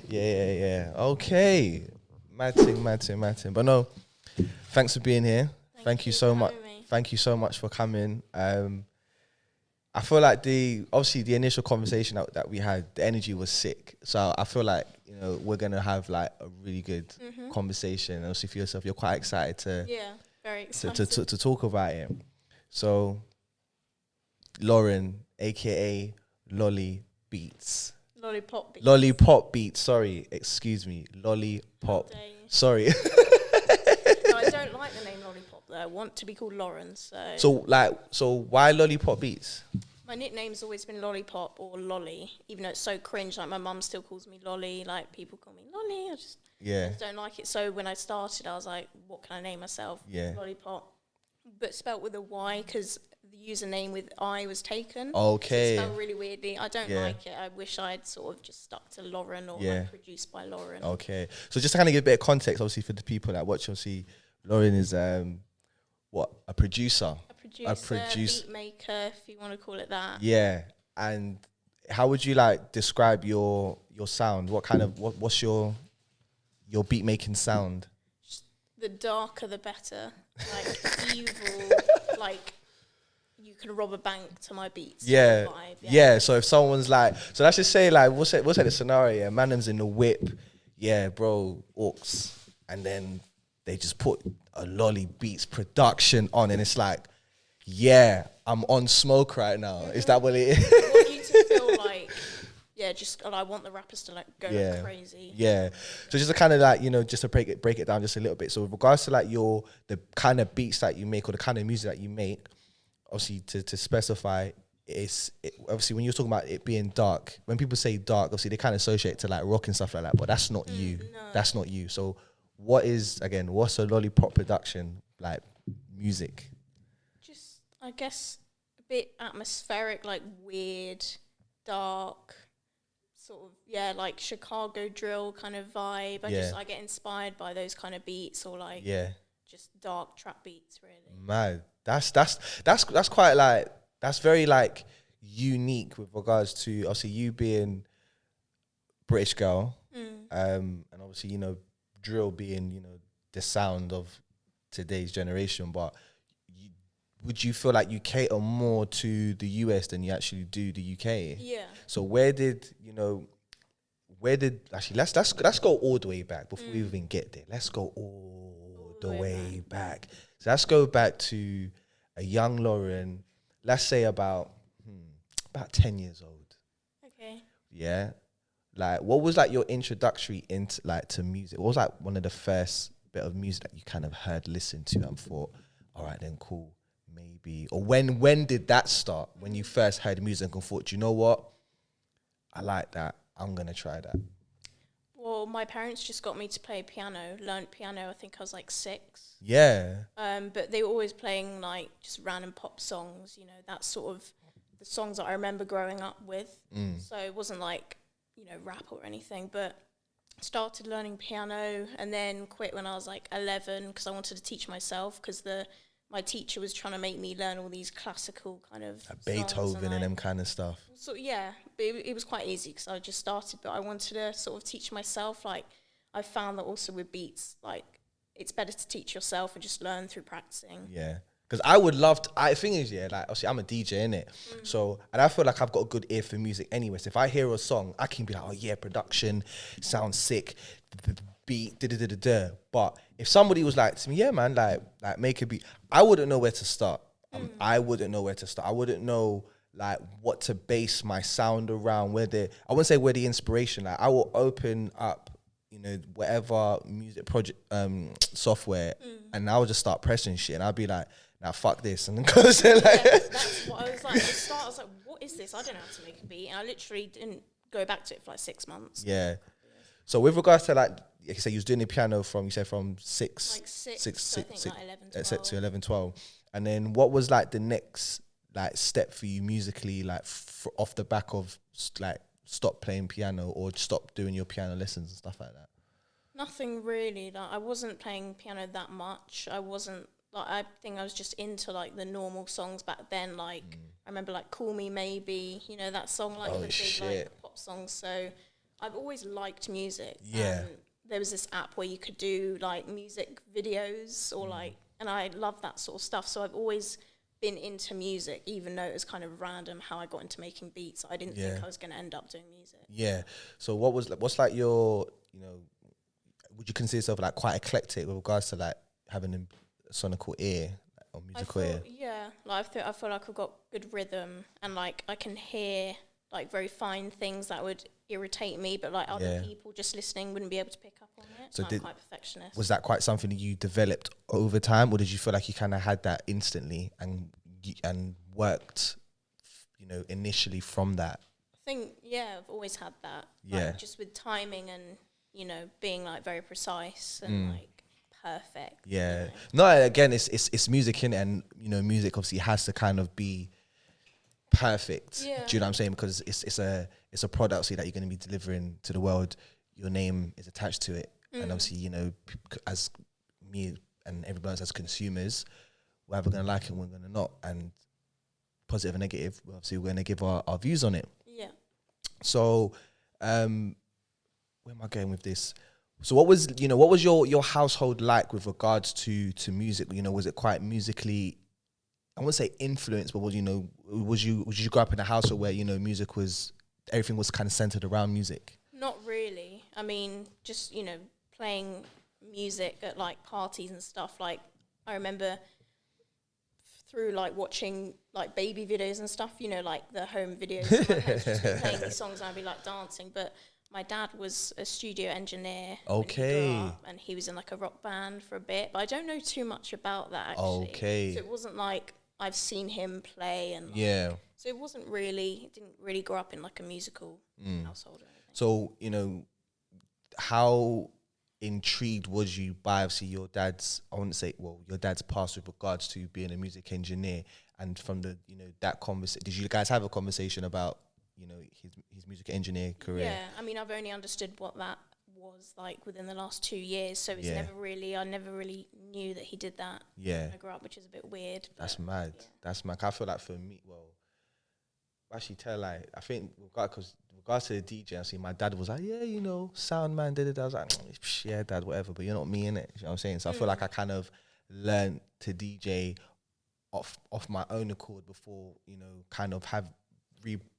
Yeah. Okay. Mad thing. But no, thanks for being here. Thank you so much. Thank you so much for coming. I feel like the initial conversation that we had, the energy was sick. So I feel like, we're gonna have like a really good conversation. And also for yourself, you're quite excited very excited to talk about it. So Lauren, aka LollyPop Beatz. LollyPop Beatz. Sorry, excuse me. LollyPop. Sorry. No, I don't like the name LollyPop though. I want to be called Lauren. So why LollyPop Beatz? My nickname's always been LollyPop or Lolly, even though it's so cringe. Like my mum still calls me Lolly. Like people call me Lolly. I just don't like it. So when I started, I was like, what can I name myself? LollyPop, but spelt with a Y because the username with I was taken. Okay. So it's spelled really weirdly. I don't like it. I wish I'd sort of just stuck to Lauren or like produced by Lauren. Okay. So just to kind of give a bit of context, obviously for the people that watch, obviously Lauren is a producer. A producer, beat maker, if you want to call it that. Yeah. And how would you like describe your sound? What's your beat making sound? Just the darker the better. Like evil, like you can rob a bank to my beats. Yeah. Yeah. So if someone's like, so let's just say like, we'll say the scenario, yeah, man's in the whip, yeah, bro, orcs, and then they just put a Lolly Beats production on, and it's like, yeah, I'm on smoke right now. Is that what it is? I want you to feel like, I want the rappers to like go crazy. Yeah. So just to kind of like, just to break it down just a little bit. So with regards to like the kind of beats that you make or the kind of music that you make, obviously to specify, obviously when you're talking about it being dark, when people say dark, obviously they kind of associate it to like rock and stuff like that, but that's not you. No. That's not you. So what's a LollyPop production like music? Just, I guess, a bit atmospheric, like weird, dark, sort of, like Chicago drill kind of vibe. I get inspired by those kind of beats or like just dark trap beats, really. Mad. That's quite like, that's very like unique with regards to obviously you being British girl, and obviously drill being the sound of today's generation. But would you feel like you cater more to the US than you actually do the UK? Yeah. So where did actually let's go all the way back before we even get there. Let's go all the way back. So let's go back to a young Lauren, let's say about 10 years old. Okay. Yeah. Like, what was like your introductory into like to music? What was like one of the first bit of music that you kind of heard, listened to, and thought, all right, then cool, maybe? Or when did that start? When you first heard music and thought, you know what, I like that, I'm gonna try that. Well, my parents just got me to play piano. Learned piano, I think I was like 6. Yeah. But they were always playing like just random pop songs. That's sort of the songs that I remember growing up with. So it wasn't like rap or anything. But started learning piano and then quit when I was like 11 because I wanted to teach myself because my teacher was trying to make me learn all these classical kind of like Beethoven and them kind of stuff. So yeah, but it was quite easy because I just started, but I wanted to sort of teach myself. Like I found that also with beats, like it's better to teach yourself and just learn through practicing. Yeah, because I would love to. The thing is, like obviously I'm a DJ, innit? So, and I feel like I've got a good ear for music anyway. So if I hear a song, I can be like, oh yeah, production sounds sick, the beat, da. But if somebody was like to me, yeah, man, like make a beat, I wouldn't know where to start. I wouldn't know where to start. I wouldn't know like what to base my sound around. I wouldn't say where the inspiration. Like I will open up, whatever music project software, and I would just start pressing shit, and I'd be like, now fuck this, and then goes like. That's what I was like. At the start, I was like, what is this? I don't know how to make a beat, and I literally didn't go back to it for like 6 months. Yeah. So with regards to like you said, you was doing the piano from 6, So I think like 11, 12. To 11, 12. And then what was like the next like step for you musically, like off the back of like stop playing piano or stop doing your piano lessons and stuff like that? Nothing really. Like I wasn't playing piano that much. I wasn't like, I think I was just into like the normal songs back then. Like I remember like "Call Me Maybe," that song, like the big like pop pop songs. So I've always liked music. Yeah. There was this app where you could do like music videos or like, and I love that sort of stuff. So I've always been into music, even though it was kind of random how I got into making beats. I didn't think I was going to end up doing music. Yeah. So what's like your, you know, would you consider yourself like quite eclectic with regards to like having a sonical ear or musical ear? Yeah, like I feel like I've got good rhythm and like I can hear like very fine things that would irritate me, but like other people just listening wouldn't be able to pick up on it. So I'm quite perfectionist. Was that quite something that you developed over time, or did you feel like you kind of had that instantly and worked, you know, initially from that? I think I've always had that. Yeah, like, just with timing and you know being like very precise and like perfect. Yeah, you know? no. Again, it's music in it, and you know, music obviously has to kind of be perfect. Yeah. Do you know what I'm saying? Because it's a product that you're going to be delivering to the world. Your name is attached to it, and obviously, you know, as me and everybody else as consumers, we're either going to like it, we're going to not, and positive and negative. Obviously, we're going to give our views on it. Yeah. So, where am I going with this? So, what was your household like with regards to music? You know, was it quite musically? I wouldn't say influence, but was you grow up in a household where, you know, everything was kind of centered around music? Not really. I mean, just, you know, playing music at like parties and stuff. Like I remember through like watching like baby videos and stuff, you know, like the home videos. My parents just be playing these songs and I'd be like dancing. But my dad was a studio engineer. Okay. When he grew up, and he was in like a rock band for a bit, but I don't know too much about that actually. Okay. So it wasn't like I've seen him play and like, so it didn't really grow up in like a musical household or anything. So, you know, how intrigued was you by obviously your dad's past with regards to being a music engineer, and from the, you know, that conversation, did you guys have a conversation about, you know, his music engineer career? Yeah, I mean, I've only understood what that was like within the last 2 years, so it's I never really knew that he did that when I grew up, which is a bit weird. That's mad. Yeah. That's mad. I feel like for me, actually tell like, I think because regards to the DJ, I see my dad was like, yeah, you know, sound man did it. I was like, yeah, dad, whatever, but you're not me, innit? You know what I'm saying? So I feel like I kind of learned to DJ off my own accord before, you know, kind of have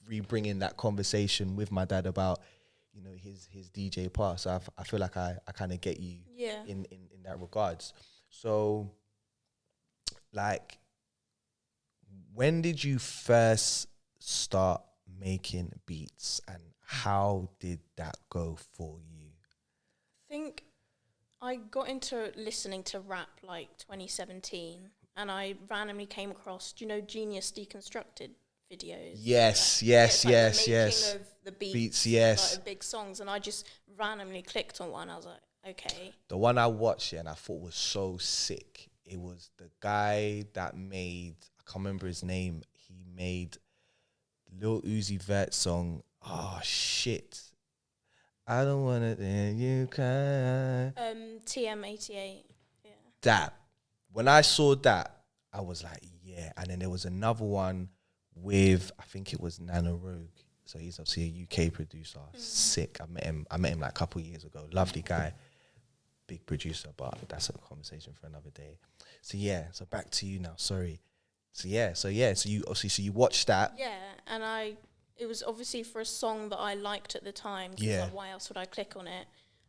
re-bringing that conversation with my dad about, you know, his DJ part. So I feel like I kind of get you in that regards. So, like, when did you first start making beats, and how did that go for you? I think I got into listening to rap like 2017, and I randomly came across, do you know, Genius Deconstructed videos? Yes. Of the beats, yes. like big songs, and I just randomly clicked on one. I was like, okay. The one I watched and I thought was so sick. It was the guy that made, I can't remember his name. He made Lil Uzi Vert song. Oh shit! I don't wanna then you cry. TM88. Yeah. That, when I saw that, I was like, yeah. And then there was another one with, I think it was Nano Rogue. So he's obviously a UK producer. Sick. I met him like a couple of years ago. Lovely guy, big producer. But that's a conversation for another day. So yeah. So back to you now. Sorry. So you watched that. Yeah, and it was obviously for a song that I liked at the time. Yeah. Like, why else would I click on it?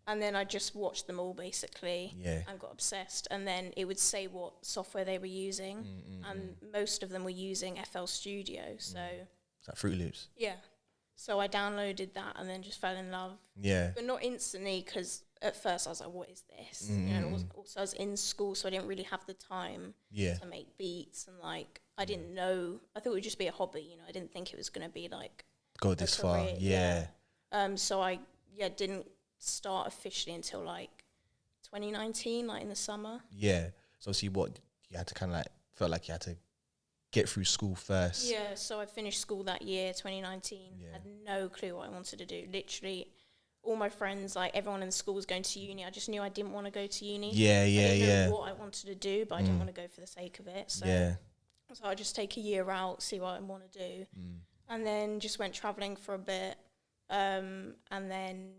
And then I just watched them all basically. Yeah. And got obsessed. And then it would say what software they were using, and most of them were using FL Studio. So. Is that Fruit Loops? Yeah. So I downloaded that and then just fell in love. Yeah. But not instantly, because at first I was like, what is this? You know, also I was in school, so I didn't really have the time to make beats. And like, I didn't know. I thought it would just be a hobby, you know. I didn't think it was going to be like go this far. Yeah. So I didn't start officially until like 2019, like in the summer. Yeah. So see what you had to kind of like, felt like you had to get through school first. Yeah, so I finished school that year, 2019. Had no clue what I wanted to do. Literally, all my friends, like everyone in the school was going to uni. I just knew I didn't want to go to uni. I didn't know what I wanted to do, but I didn't want to go for the sake of it. So I just take a year out, see what I want to do. And then just went travelling for a bit. and then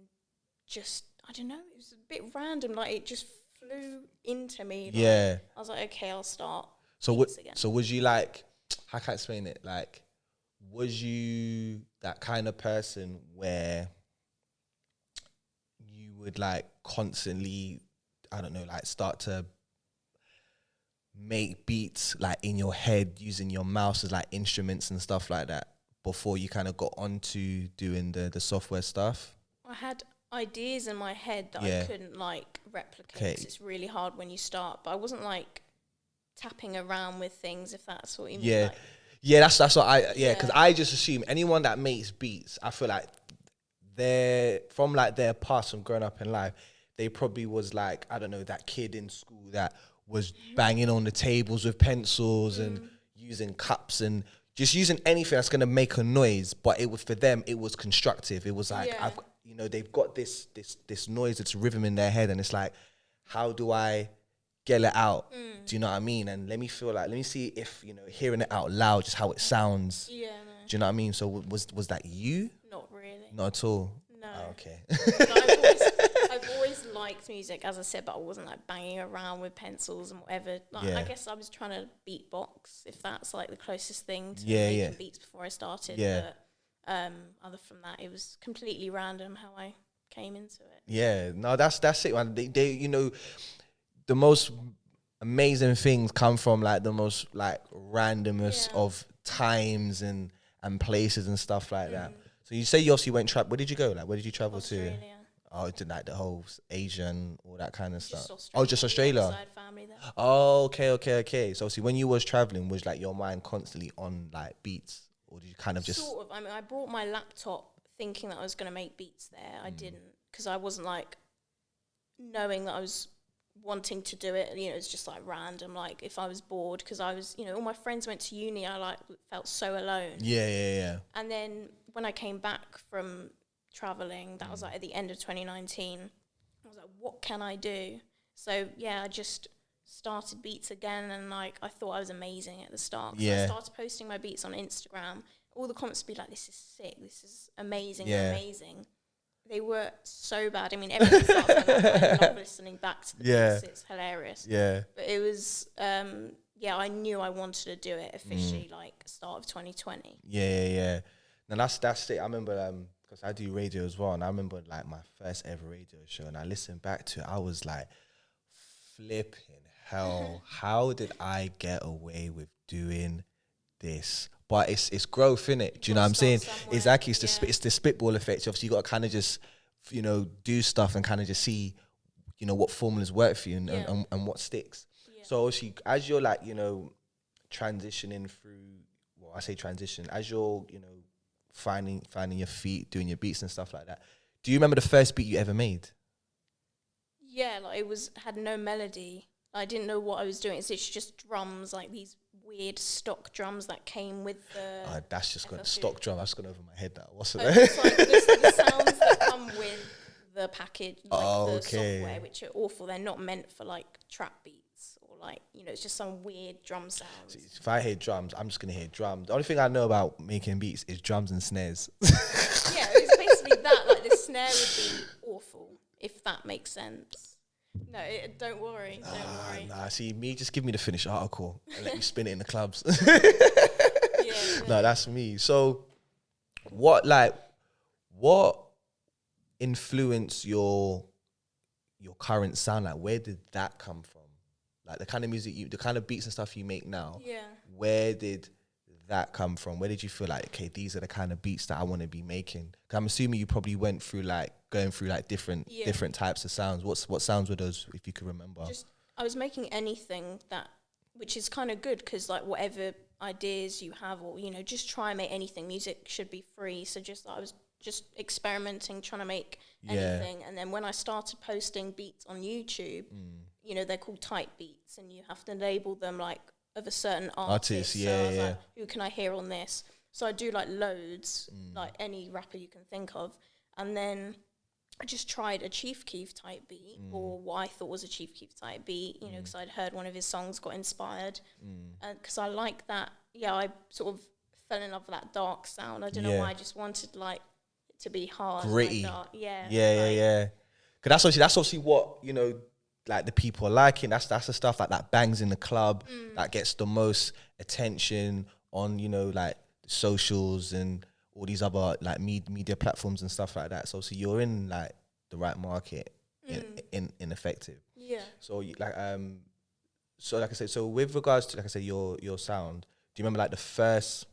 just, I don't know, it was a bit random. Like, it just flew into me. Like, Yeah. I was like, okay, I'll start. So again. So was you like, how can I explain it? Like, was you that kind of person where you would like constantly, I don't know, like start to make beats like in your head using your mouse as like instruments and stuff like that before you kind of got onto doing the software stuff? I had ideas in my head that I couldn't like replicate, 'cause it's really hard when you start, but I wasn't like tapping around with things, if that's what you mean. Like, that's what because I just assume anyone that makes beats, I feel like they're from like their past, from growing up in life, they probably was like, I don't know, that kid in school that was banging on the tables with pencils and using cups and just using anything that's gonna make a noise. But it was, for them, it was constructive. It was like, they've got this noise, it's rhythm in their head, and it's like, how do I get it out? Do you know what I mean? And let me see if, hearing it out loud, just how it sounds. Yeah, no. Do you know what I mean? So was that you? Not really. Not at all. No. Oh, okay. I've always liked music, as I said, but I wasn't like banging around with pencils and whatever. Like, I guess I was trying to beatbox, if that's like the closest thing to making beats before I started. Yeah. But other from that, it was completely random how I came into it. Yeah. No, that's it, man. They the most amazing things come from like the most like randomest of times and places and stuff like that. So you say you obviously went where did you go? Like, where did you travel Australia. to? Oh, did like the whole Asian, all that kind of stuff. Australia. Oh, just Australia. Outside family there. Oh, okay. So obviously when you was traveling, was like your mind constantly on like beats, or did you kind of just sort of? I mean, I brought my laptop thinking that I was going to make beats there. I didn't, because I wasn't like knowing that I was wanting to do it. It's just like random, like if I was bored, because I was, all my friends went to uni, I like felt so alone. Yeah. And then when I came back from traveling, that was like at the end of 2019, I was like, what can I do? So I just started beats again, and like I thought I was amazing at the start. So I started posting my beats on Instagram. All the comments would be like, this is sick, this is amazing, you're amazing. They were so bad. I mean, everything starts with I love listening back to the beats. It's hilarious. Yeah. But it was, I knew I wanted to do it officially, like start of 2020. Yeah. And that's it. I remember, because I do radio as well, and I remember like my first ever radio show, and I listened back to it. I was like, flipping hell, how did I get away with doing this? But it's growth, innit? Do you know what I'm saying? Somewhere. Exactly. It's the spitball effect. Obviously, you got to kind of just, do stuff and kind of just see, what formulas work for you and what sticks. Yeah. So obviously, as you're like, transitioning through, well, I say transition, as you're, finding your feet, doing your beats and stuff like that. Do you remember the first beat you ever made? Yeah, like had no melody. I didn't know what I was doing. It's just drums, like these weird stock drums that came with the. That's just got stock drum. That's gone over my head. That what's it? It's like the sounds that come with the package, like the software, which are awful. They're not meant for like trap beats or like it's just some weird drum sounds. See, if I hear drums, I'm just gonna hear drums. The only thing I know about making beats is drums and snares. Yeah, it's basically that. Like the snare would be awful, if that makes sense. No, don't worry. Don't worry. Nah, see, just give me the finished article and let me spin it in the clubs. Yeah. No, that's me. So, what influenced your current sound? Like, where did that come from? Like the kind of music the kind of beats and stuff you make now. Yeah. Where did that come from? Where did you feel like, okay, these are the kind of beats that I want to be making? 'Cause I'm assuming you probably went through going through different types of sounds. What sounds were those, if you could remember? I was making anything which is kind of good, because like whatever ideas you have, or just try and make anything. Music should be free, so I was just experimenting, trying to make anything. And then when I started posting beats on YouTube, they're called type beats, and you have to label them like of a certain artist. So I was like, who can I hear on this? So I do like loads, like any rapper you can think of. And then I just tried a Chief Keef type beat, or what I thought was a Chief Keef type beat, because I'd heard one of his songs, got inspired. And because I like that, I sort of fell in love with that dark sound. I don't know why, I just wanted like to be hard, gritty. like that. Yeah, Yeah. Because that's obviously what, you know, like the people are liking. That's the stuff like that bangs in the club, that gets the most attention on, you know, like socials and all these other like media platforms and stuff like that. So you're in like the right market, in effective. Yeah. So so like I said, so with regards to, like I said, your sound, do you remember like the first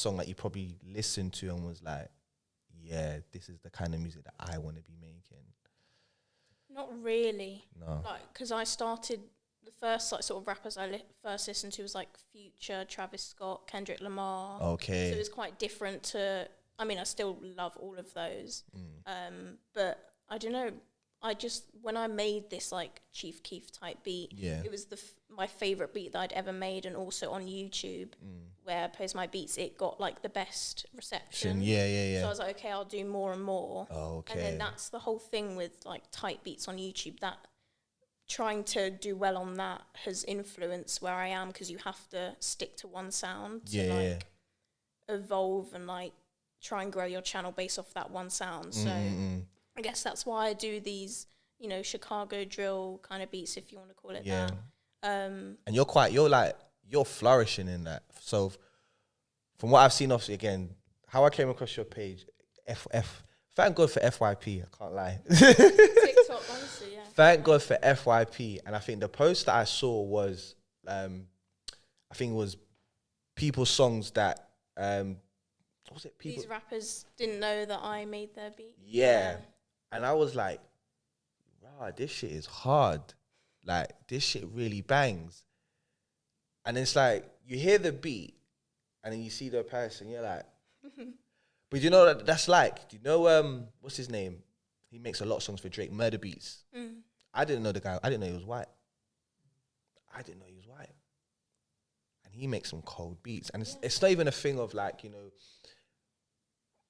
song that you probably listened to and was like, yeah, this is the kind of music that I want to be making? Not really. No. Like, because I started, the first like sort of rappers I first listened to was like Future, Travis Scott, Kendrick Lamar. Okay. So it was quite different to, I mean, I still love all of those. But I don't know, when I made this like Chief Keef type beat, it was my favorite beat that I'd ever made, and also on YouTube where I post my beats, it got like the best reception. Yeah. So I was like, okay, I'll do more and more. Oh, okay. And then that's the whole thing with like type beats on YouTube, that trying to do well on that has influenced where I am, because you have to stick to one sound to evolve and like try and grow your channel based off that one sound. So I guess that's why I do these, you know, Chicago drill kind of beats, if you want to call it that. And you're flourishing in that. So from what I've seen, obviously, again, how I came across your page, thank God for FYP, I can't lie. TikTok, honestly, yeah. Thank God for FYP. And I think the post that I saw was, I think it was people's songs that, what was it? These rappers didn't know that I made their beat. Yeah. And I was like, wow, this shit is hard. Like, this shit really bangs. And it's like, you hear the beat, and then you see the person, you're like, but you know what that's like? Do you know, what's his name? He makes a lot of songs for Drake, Murder Beats. I didn't know the guy. I didn't know he was white. And he makes some cold beats. And it's not even a thing of like, you know,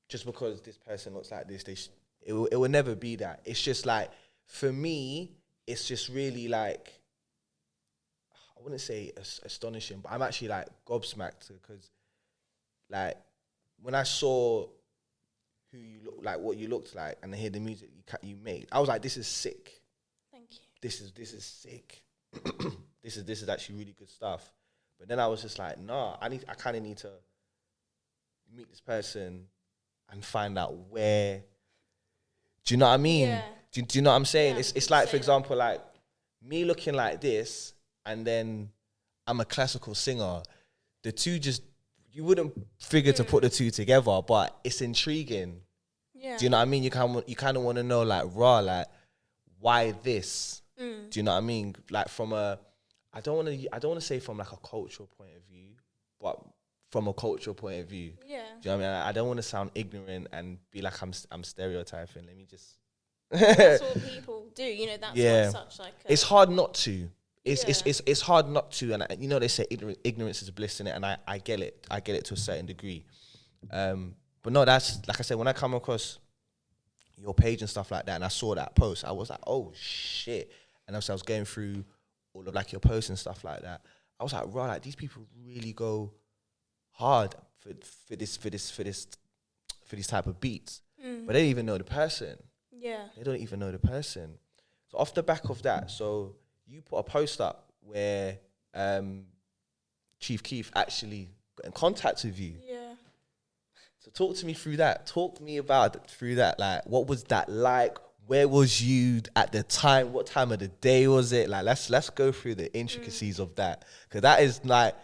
just because this person looks like this, it will never be that. It's just like, for me, it's just really like, I wouldn't say astonishing, but I'm actually like gobsmacked, because like when I saw who you look like, what you looked like, and I hear the music you made, I was like, this is sick. Thank you. This is sick. this is actually really good stuff. But then I was just like, nah, I kind of need to meet this person and find out where. Do you know what I mean? Yeah. Do you know what I'm saying? Yeah, It's like, for example, like me looking like this, and then I'm a classical singer. The two just, you wouldn't figure to put the two together, but it's intriguing. Yeah. Do you know what I mean? You kind of want to know, like, like, why this? Do you know what I mean? Like, from a, I don't want to say from like a cultural point of view, but from a cultural point of view. Yeah. Do you know what I mean? I don't want to sound ignorant and be like I'm stereotyping. Let me just. That's what people do. You know, that's why such like. It's hard not to. It's hard not to, and you know they say ignorance is bliss in it, and I get it. I get it to a certain degree. But no, that's like I said, when I come across your page and stuff like that, and I saw that post, I was like, oh shit. And also I was going through all of like your posts and stuff like that. I was like, right, like these people really go hard for these type of beats, but they don't even know the person. Yeah. They don't even know the person. So off the back of that, so you put a post up where Chief Keef actually got in contact with you. Yeah. So talk to me through that. Talk to me about through that. Like, what was that like? Where was you at the time? What time of the day was it? Like, let's go through the intricacies of that, because that is like,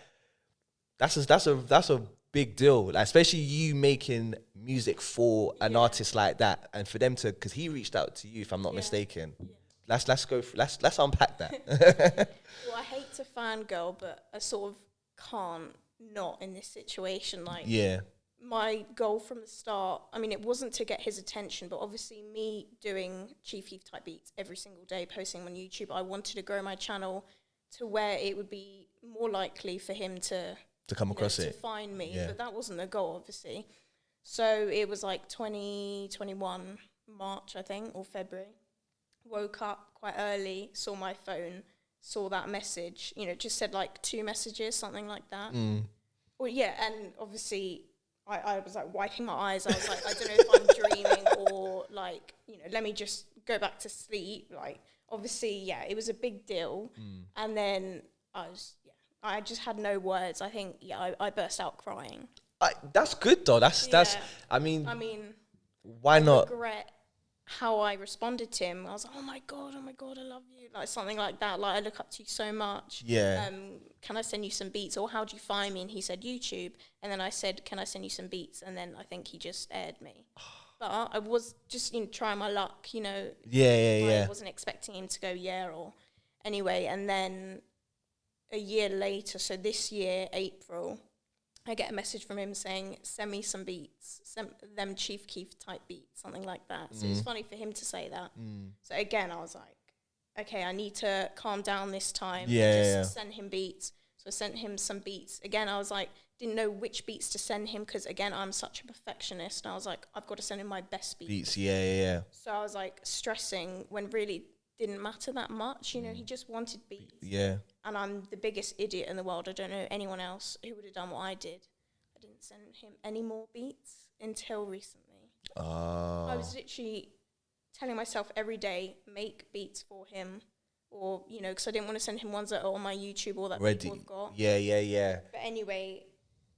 that's a big deal. Like, especially you making music for an artist like that, and for them to, because he reached out to you, if I'm not mistaken. Yeah. Let's go. Let's unpack that. Well, I hate to fangirl, but I sort of can't not in this situation. Like, my goal from the start, I mean, it wasn't to get his attention, but obviously me doing Chief Keef type beats every single day, posting on YouTube, I wanted to grow my channel to where it would be more likely for him to come across to find me. But that wasn't the goal, obviously. So it was like 2021 March, I think, or February. Woke up quite early, saw my phone, saw that message, you know, just said like 2 messages, something like that. Well, yeah, and obviously I was like wiping my eyes. I was like, I don't know if I'm dreaming or like, you know, let me just go back to sleep. Like, obviously, yeah, it was a big deal. And then I just had no words. I think, I burst out crying. That's good though. That's I mean, why not? Regret how I responded to him. I was like, oh my god, I love you, like something like that. Like, I look up to you so much. Yeah. Can I send you some beats, or how do you find me? And he said YouTube, and then I said, can I send you some beats? And then I think he just aired me. But I was just trying my luck, you know. Yeah. I wasn't expecting him to go or anyway. And then a year later, so this year, April, I get a message from him saying, send me some beats, send them Chief Keef type beats, something like that. So it's funny for him to say that. So again, I was like, okay, I need to calm down this time. Send him beats. So I sent him some beats. Again, I was like, didn't know which beats to send him because, again, I'm such a perfectionist. And I was like, I've got to send him my best beats. Yeah. So I was like stressing when really didn't matter that much. You know, he just wanted beats. Yeah. And I'm the biggest idiot in the world. I don't know anyone else who would have done what I did. I didn't send him any more beats until recently. I was literally telling myself every day, make beats for him. Or, you know, because I didn't want to send him ones that are on my YouTube or that people have got. Yeah. But anyway,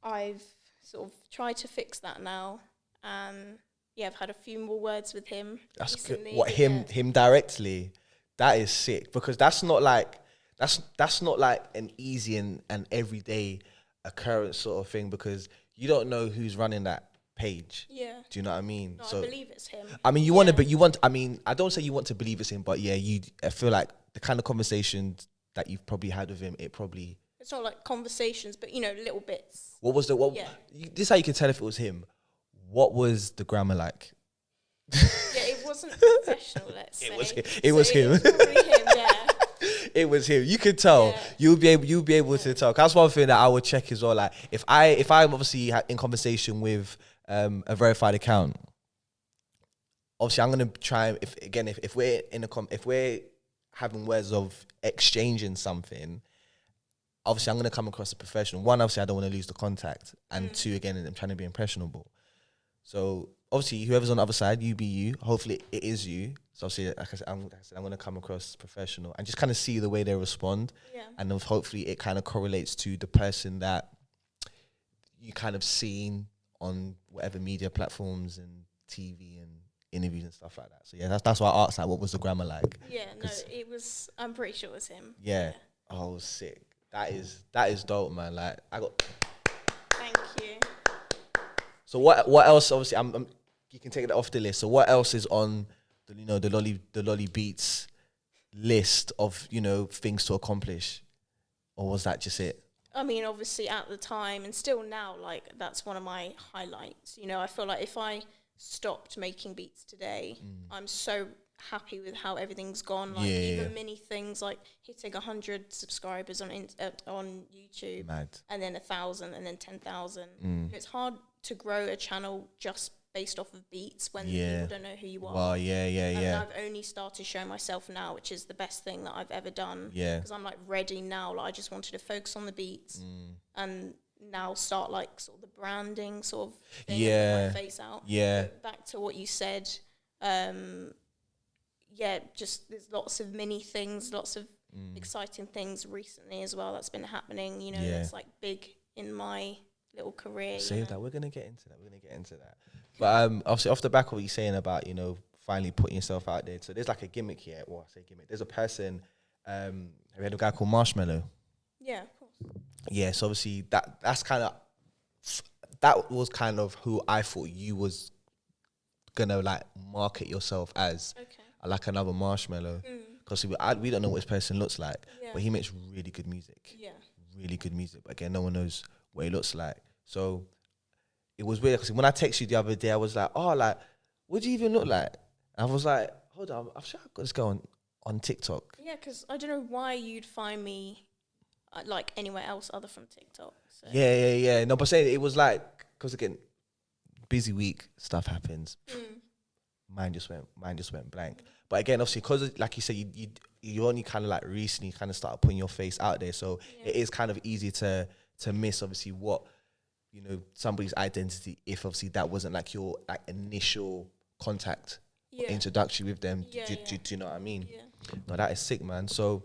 I've sort of tried to fix that now. And, I've had a few more words with him. That's recently. good. What, him directly? That is sick. Because that's not like an easy and everyday occurrence sort of thing, because you don't know who's running that page. Yeah. Do you know what I mean? No, I believe it's him. I mean, I don't say you want to believe it's him, but I feel like the kind of conversations that you've probably had with him, it's not like conversations, but, you know, little bits. This is how you can tell if it was him. What was the grammar like? It wasn't professional, let's say. It was him. It was probably him, yeah. It was him. You could tell. Yeah. You'll be able to tell. That's one thing that I would check as well. Like if I'm obviously in conversation with a verified account, obviously I'm gonna try. If we're having words of exchanging something, obviously I'm gonna come across as a professional. One, obviously I don't want to lose the contact, and two, again, I'm trying to be impressionable. So obviously, whoever's on the other side, you be you. Hopefully, it is you. So obviously, like I said, I'm going to come across professional and just kind of see the way they respond. Yeah. And then hopefully, it kind of correlates to the person that you kind of seen on whatever media platforms and TV and interviews and stuff like that. So yeah, that's why I asked, like, what was the grammar like? Yeah, no, it was. I'm pretty sure it was him. Yeah. Oh, sick. That is dope, man. Like Thank you. So what else? Obviously, you can take that off the list. So what else is on the Lolly Beats list of things to accomplish, or was that just it? I mean, obviously at the time and still now, like that's one of my highlights. You know, I feel like if I stopped making beats today, I'm so happy with how everything's gone. Like even mini things like hitting 100 subscribers on YouTube, and then 1,000, and then 10,000. It's hard to grow a channel just based off of beats when people don't know who you are. Well, And I've only started showing myself now, which is the best thing that I've ever done. Yeah, because I'm like ready now. Like I just wanted to focus on the beats and now start like sort of the branding sort of thing. And put my face out. Yeah. But back to what you said. Just there's lots of mini things, lots of exciting things recently as well that's been happening. You know, that's like big in my little career. Save that. We're gonna get into that. But obviously, off the back of what you're saying about finally putting yourself out there. So there's like a gimmick here. Well, I say gimmick. There's a person. Have you had a guy called Marshmallow? Yeah, of course. Yeah. So obviously that was kind of who I thought you was gonna like market yourself as. Okay. Like another Marshmallow, because we don't know what this person looks like, but he makes really good music. Yeah, really good music. But again, no one knows what he looks like. So it was weird because when I texted you the other day, I was like, "Oh, like, what do you even look like?" And I was like, "Hold on, I'm sure I've got this guy on TikTok." Yeah, because I don't know why you'd find me like anywhere else other from TikTok. So. Yeah. No, but saying it was like because again, busy week, stuff happens. Mine just went blank. But again, obviously, because like you said, you only kind of like recently kind of started putting your face out there, so it is kind of easy to miss obviously what you know, somebody's identity if obviously that wasn't like your like initial contact or introduction with them. Do you know what I mean? Yeah. No, that is sick, man. So,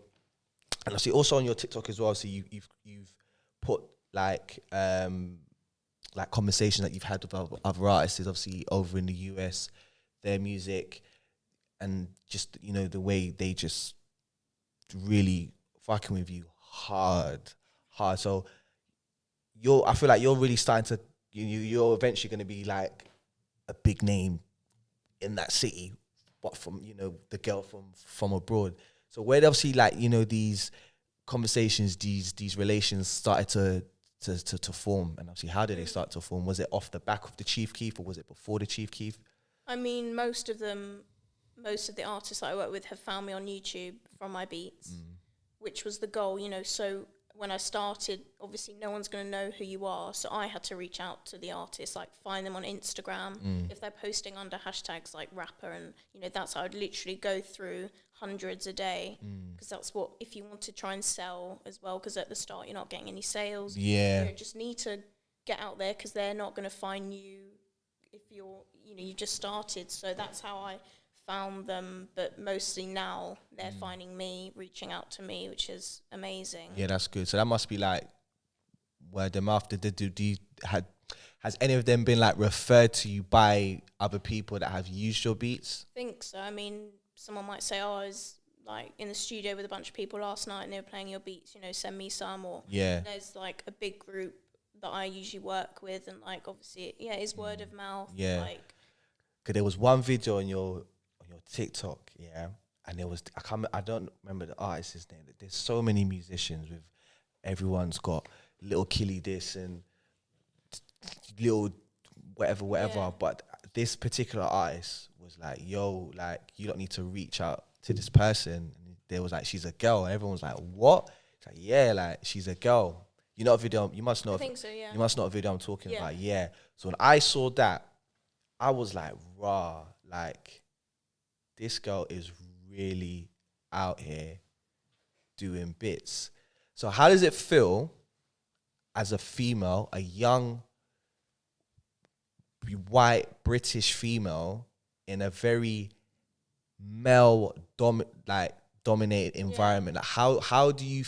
and I see also on your TikTok as well. So you've put like conversations that you've had with other artists, obviously over in the US, their music, and just, you know, the way they just really fucking with you hard. So I feel like you're really starting to, you're eventually going to be like a big name in that city, but from, you know, the girl from abroad. So where obviously like, you know, these conversations, these relations started to form, and obviously how did they start to form? Was it off the back of the Chief Keef, or was it before the Chief Keef? I mean, most of the artists that I work with have found me on YouTube from my beats, which was the goal, you know. So when I started, obviously no one's going to know who you are, so I had to reach out to the artists, like find them on Instagram. If they're posting under hashtags like rapper, and, you know, that's how I'd literally go through hundreds a day, because that's what, if you want to try and sell as well, because at the start you're not getting any sales. You just need to get out there, because they're not going to find you if you're, you know, you just started. So that's how I found them, but mostly now they're finding me, reaching out to me, which is amazing. Yeah, that's good. So that must be like word of mouth. Has any of them been like referred to you by other people that have used your beats? I think so. I mean, someone might say, oh, I was like in the studio with a bunch of people last night and they were playing your beats, you know, send me some. Or there's like a big group that I usually work with, and like obviously it's word of mouth. Like, because there was one video on your TikTok, and there was, I don't remember the artist's name. There's so many musicians with, everyone's got little Killy this and little whatever, but this particular artist was like, yo, like, you don't need to reach out to this person. And there was like, she's a girl, and everyone was like, what? It's like, yeah, like, she's a girl. You know a video, you must know. I think so, yeah. You must know a video I'm talking about, So when I saw that, I was like, rah, like, this girl is really out here doing bits. So how does it feel as a female, a young, white, British female in a very male dominated environment? Like how do you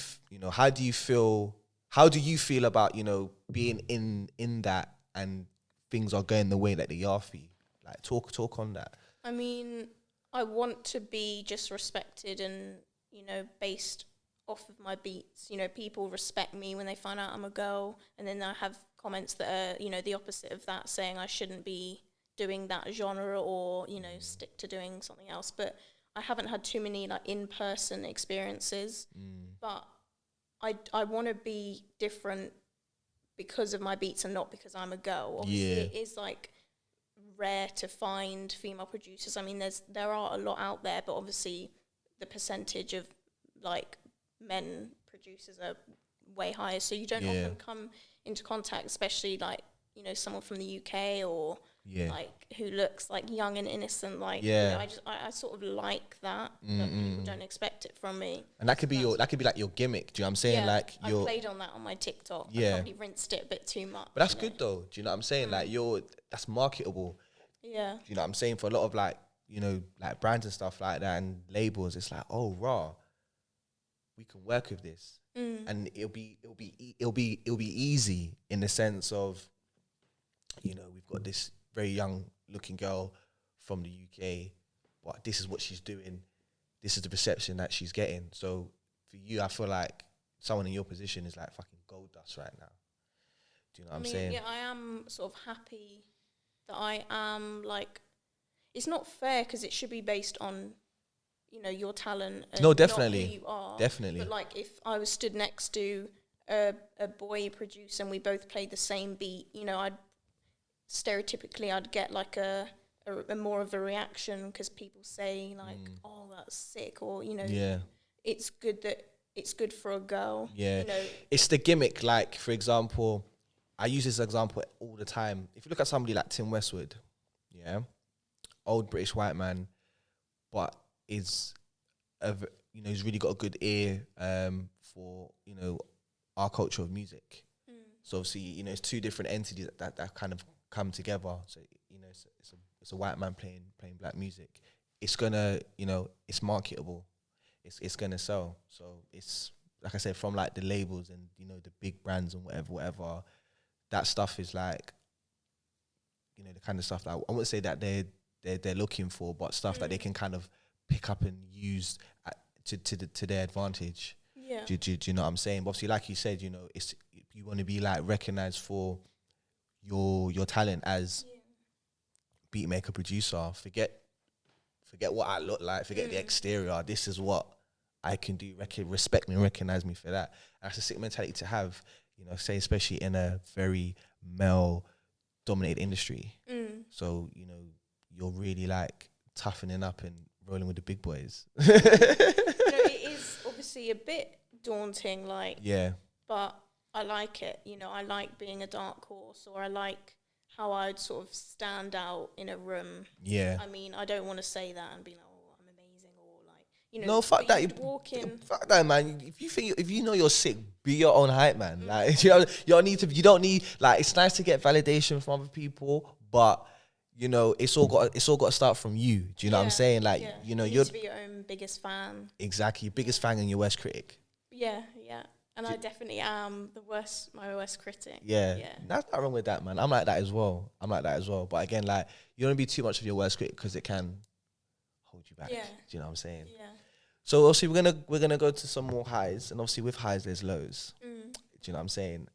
feel about, you know, being in that, and things are going the way that they are for you? Like talk on that. I mean, I want to be just respected and, you know, based off of my beats. You know, people respect me when they find out I'm a girl, and then I have comments that are, you know, the opposite of that, saying I shouldn't be doing that genre, or, you know, stick to doing something else. But I haven't had too many like in-person experiences, but I want to be different because of my beats and not because I'm a girl. Obviously, it is like rare to find female producers. I mean, there are a lot out there, but obviously the percentage of like men producers are way higher, so you don't often come into contact, especially like, you know, someone from the UK or like who looks like young and innocent, like you know, I sort of like that people don't expect it from me. And that could be like your gimmick. Do you know what I'm saying? Like, I played on that on my TikTok. I probably rinsed it a bit too much. But that's good though. Do you know what I'm saying? Like, that's marketable. Yeah. Do you know what I'm saying? For a lot of like, you know, like brands and stuff like that and labels, it's like, oh, raw, we can work with this, and it'll be easy in the sense of, you know, we've got this very young looking girl from the UK, but this is what she's doing. This is the perception that she's getting. So for you, I feel like someone in your position is like fucking gold dust right now. Do you know what I'm saying? Yeah, I am sort of happy that I am like, it's not fair because it should be based on, you know, your talent and definitely, not who you are. Definitely. But like, if I was stood next to a boy producer and we both played the same beat, you know, I'd get like a more of a reaction, because people say like, oh, that's sick, or, you know, it's good for a girl. Yeah, you know, it's the gimmick. Like, for example, I use this example all the time. If you look at somebody like Tim Westwood, old British white man, but he's really got a good ear for, you know, our culture of music. So obviously, you know, it's two different entities that kind of come together. So, you know, it's a white man playing black music. It's gonna, you know, it's marketable. It's gonna sell. So it's, like I said, from like the labels and, you know, the big brands and whatever, that stuff is like, you know, the kind of stuff that I wouldn't say that they're looking for, but stuff that they can kind of pick up and use to their advantage. Yeah. Do you know what I'm saying? But obviously, like you said, you know, it's, you want to be like recognized for your talent as beat maker, producer. Forget what I look like. Forget the exterior. This is what I can do. Respect me and recognize me for that. And that's a sick mentality to have. You know, say especially in a very male-dominated industry. So, you know, you're really like toughening up and rolling with the big boys. You know, it is obviously a bit daunting, like, but I like it. You know, I like being a dark horse, or I like how I'd sort of stand out in a room. Yeah. I mean, I don't want to say that and be like, oh, I'm amazing, or like, you know. No, fuck that. Walk in. Fuck that, man. If you know you're sick, be your own hype man. Like, you don't need like, it's nice to get validation from other people, but you know, it's all got to start from you. Do you know what I'm saying? Like, you know, you need to be your own biggest fan. Exactly, biggest fan and your worst critic. Yeah. And I definitely am my worst critic. Yeah. That's not wrong with that, man. I'm like that as well. But again, like, you don't be too much of your worst critic because it can hold you back. Yeah. Do you know what I'm saying? Yeah. So obviously we're gonna go to some more highs, and obviously with highs there's lows. Do you know what I'm saying?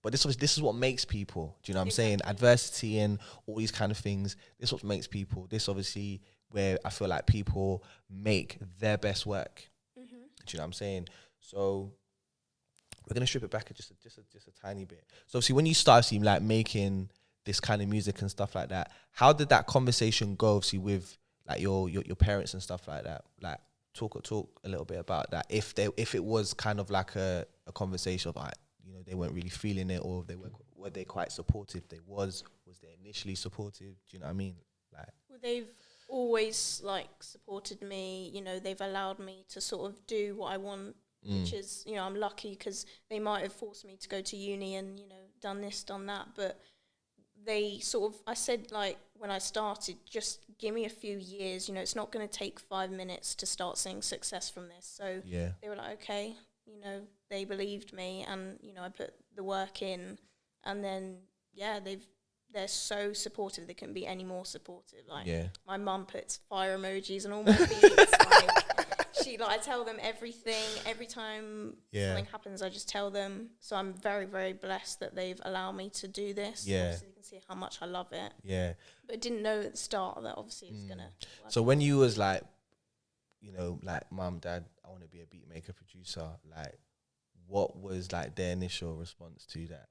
But this is what makes people. Do you know what I'm saying? Adversity and all these kind of things. This is what makes people. This obviously where I feel like people make their best work. Do you know what I'm saying? So we're gonna strip it back just a tiny bit. So obviously, when you start like making this kind of music and stuff like that, how did that conversation go? Obviously, with like your parents and stuff like that. Like talk a little bit about that. If it was kind of like a conversation of like, you know, they weren't really feeling it, or were they quite supportive? Was they initially supportive? Do you know what I mean? Like, well, they've always like supported me. You know, they've allowed me to sort of do what I want. Which is, you know, I'm lucky because they might have forced me to go to uni and, you know, done this, done that. But they sort of, I said, like, when I started, just give me a few years. You know, it's not going to take 5 minutes to start seeing success from this. So they were like, okay, you know, they believed me, and, you know, I put the work in. And then, they're so supportive. They couldn't be any more supportive. Like, my mum puts fire emojis on all my beats. I tell them everything. Every time something happens, I just tell them. So I'm very, very blessed that they've allowed me to do this. Obviously, you can see how much I love it. Yeah. But I didn't know at the start that obviously it's going to work. So when you was like, you know, like, mum, dad, I want to be a beat maker, producer, like, what was like their initial response to that?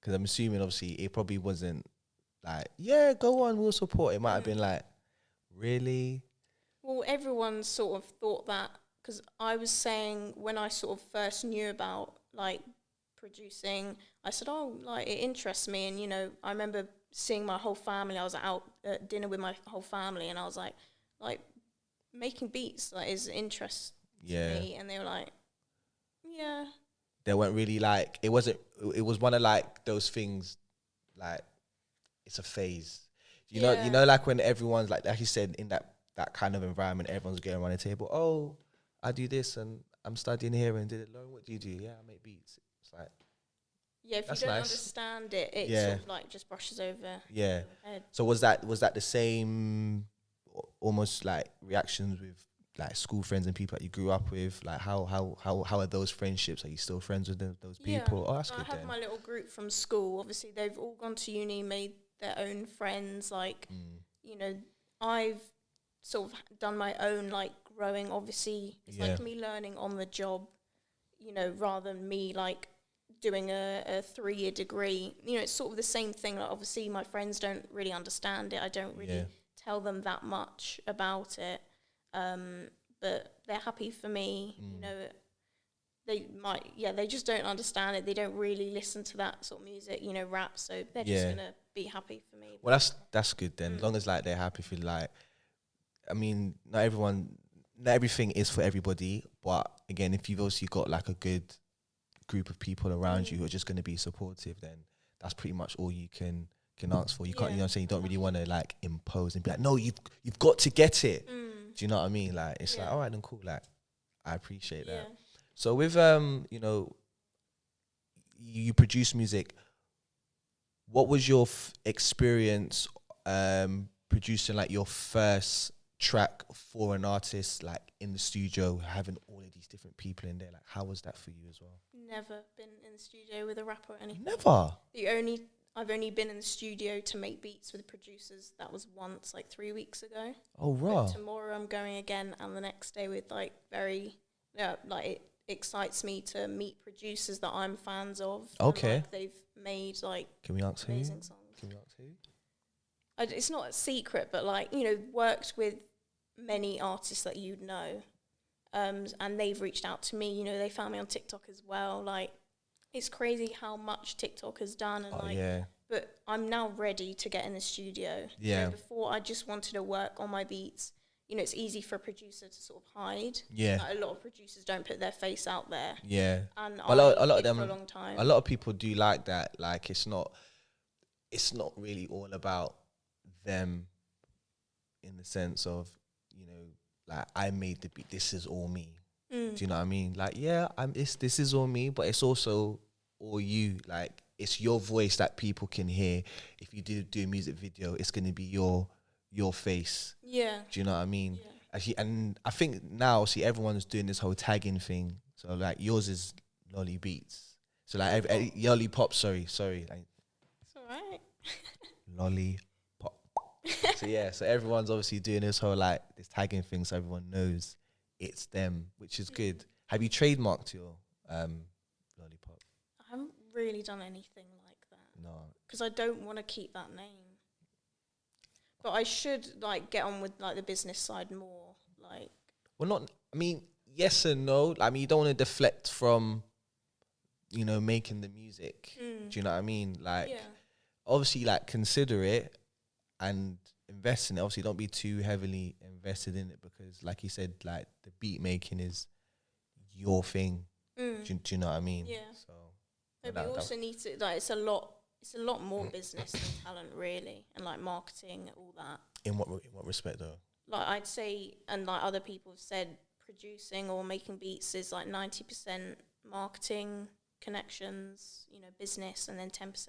Because I'm assuming, obviously, it probably wasn't like, yeah, go on, we'll support. It might have been like, really? Well, everyone sort of thought that, because I was saying when I sort of first knew about, like, producing, I said, oh, like, it interests me. And, you know, I remember seeing my whole family. I was out at dinner with my whole family, and I was like, making beats, like, is interest to me. And they were like, yeah. They weren't really like, it was one of like those things, like, it's a phase. You know, like when everyone's like you said, in that kind of environment, everyone's going around the table, oh, I do this and I'm studying here and did it. Lauren, what do you do? Yeah, I make beats. It's like, if you don't understand it, it sort of like just brushes over. Yeah. So was that the same almost like reactions with like school friends and people that you grew up with? Like how are those friendships? Are you still friends with those people? Oh, that's good. I have my little group from school. Obviously, they've all gone to uni, made their own friends. Like, you know, I've sort of done my own, like, growing. Obviously, it's like me learning on the job, you know, rather than me, like, doing a 3-year degree. You know, it's sort of the same thing. Like, obviously, my friends don't really understand it. I don't really tell them that much about it. But they're happy for me. You know, they just don't understand it. They don't really listen to that sort of music, you know, rap. So they're just gonna be happy for me. Well, that's good then. As long as like they're happy for, like, I mean, not everything is for everybody. But again, if you've also got like a good group of people around you who are just going to be supportive, then that's pretty much all you can ask for. You can't, you know what I'm saying? You don't really want to like impose and be like, no, you've got to get it. Do you know what I mean? Like, it's like, all right, then cool. Like, I appreciate that. So with, you know, you produce music, what was your experience producing like your first track for an artist, like in the studio, having all of these different people in there? Like, how was that for you as well? Never been in the studio with a rapper or anything. Never? I've only been in the studio to make beats with producers. That was once, like 3 weeks ago. Oh, raw. But tomorrow I'm going again, and the next day with like it excites me to meet producers that I'm fans of. Okay. And, like, they've made like Can we ask amazing who? songs. Can we ask who? It's not a secret, but like, you know, worked with many artists that you'd know, and they've reached out to me. You know, they found me on TikTok as well. Like, it's crazy how much TikTok has done, and but I'm now ready to get in the studio. Yeah. You know, before I just wanted to work on my beats. You know, it's easy for a producer to sort of hide. Yeah. Like, a lot of producers don't put their face out there. Yeah. And a lot of them, for a long time. a lot of people do like that. Like, it's not really all about them in the sense of, you know, like, I made the beat, this is all me. Do you know what I mean? Like, yeah, this is all me, but it's also all you. Like, it's your voice that people can hear. If you do a music video, it's going to be your face. Yeah. Do you know what I mean? Yeah. Actually, and I think now, see, everyone's doing this whole tagging thing. So like, yours is Lolly Beatz. So like, LollyPop. Sorry. Like, it's alright. LollyPop. So yeah, so everyone's obviously doing this whole like this tagging thing, so everyone knows it's them, which is good. Have you trademarked your LollyPop? I haven't really done anything like that. No. Because I don't want to keep that name. But I should like get on with like the business side more. Like, well, not. I mean, yes and no. I mean, you don't want to deflect from, you know, making the music. Do you know what I mean? Like, obviously, like, consider it and invest in it. Obviously, don't be too heavily invested in it because, like you said, like, the beat making is your thing. Do you know what I mean? Yeah. So, but you also need to like, it's a lot more business than talent, really, and like marketing, all that. In what respect though? Like, I'd say, and like other people have said, producing or making beats is like 90% marketing, connections, you know, business, and then 10%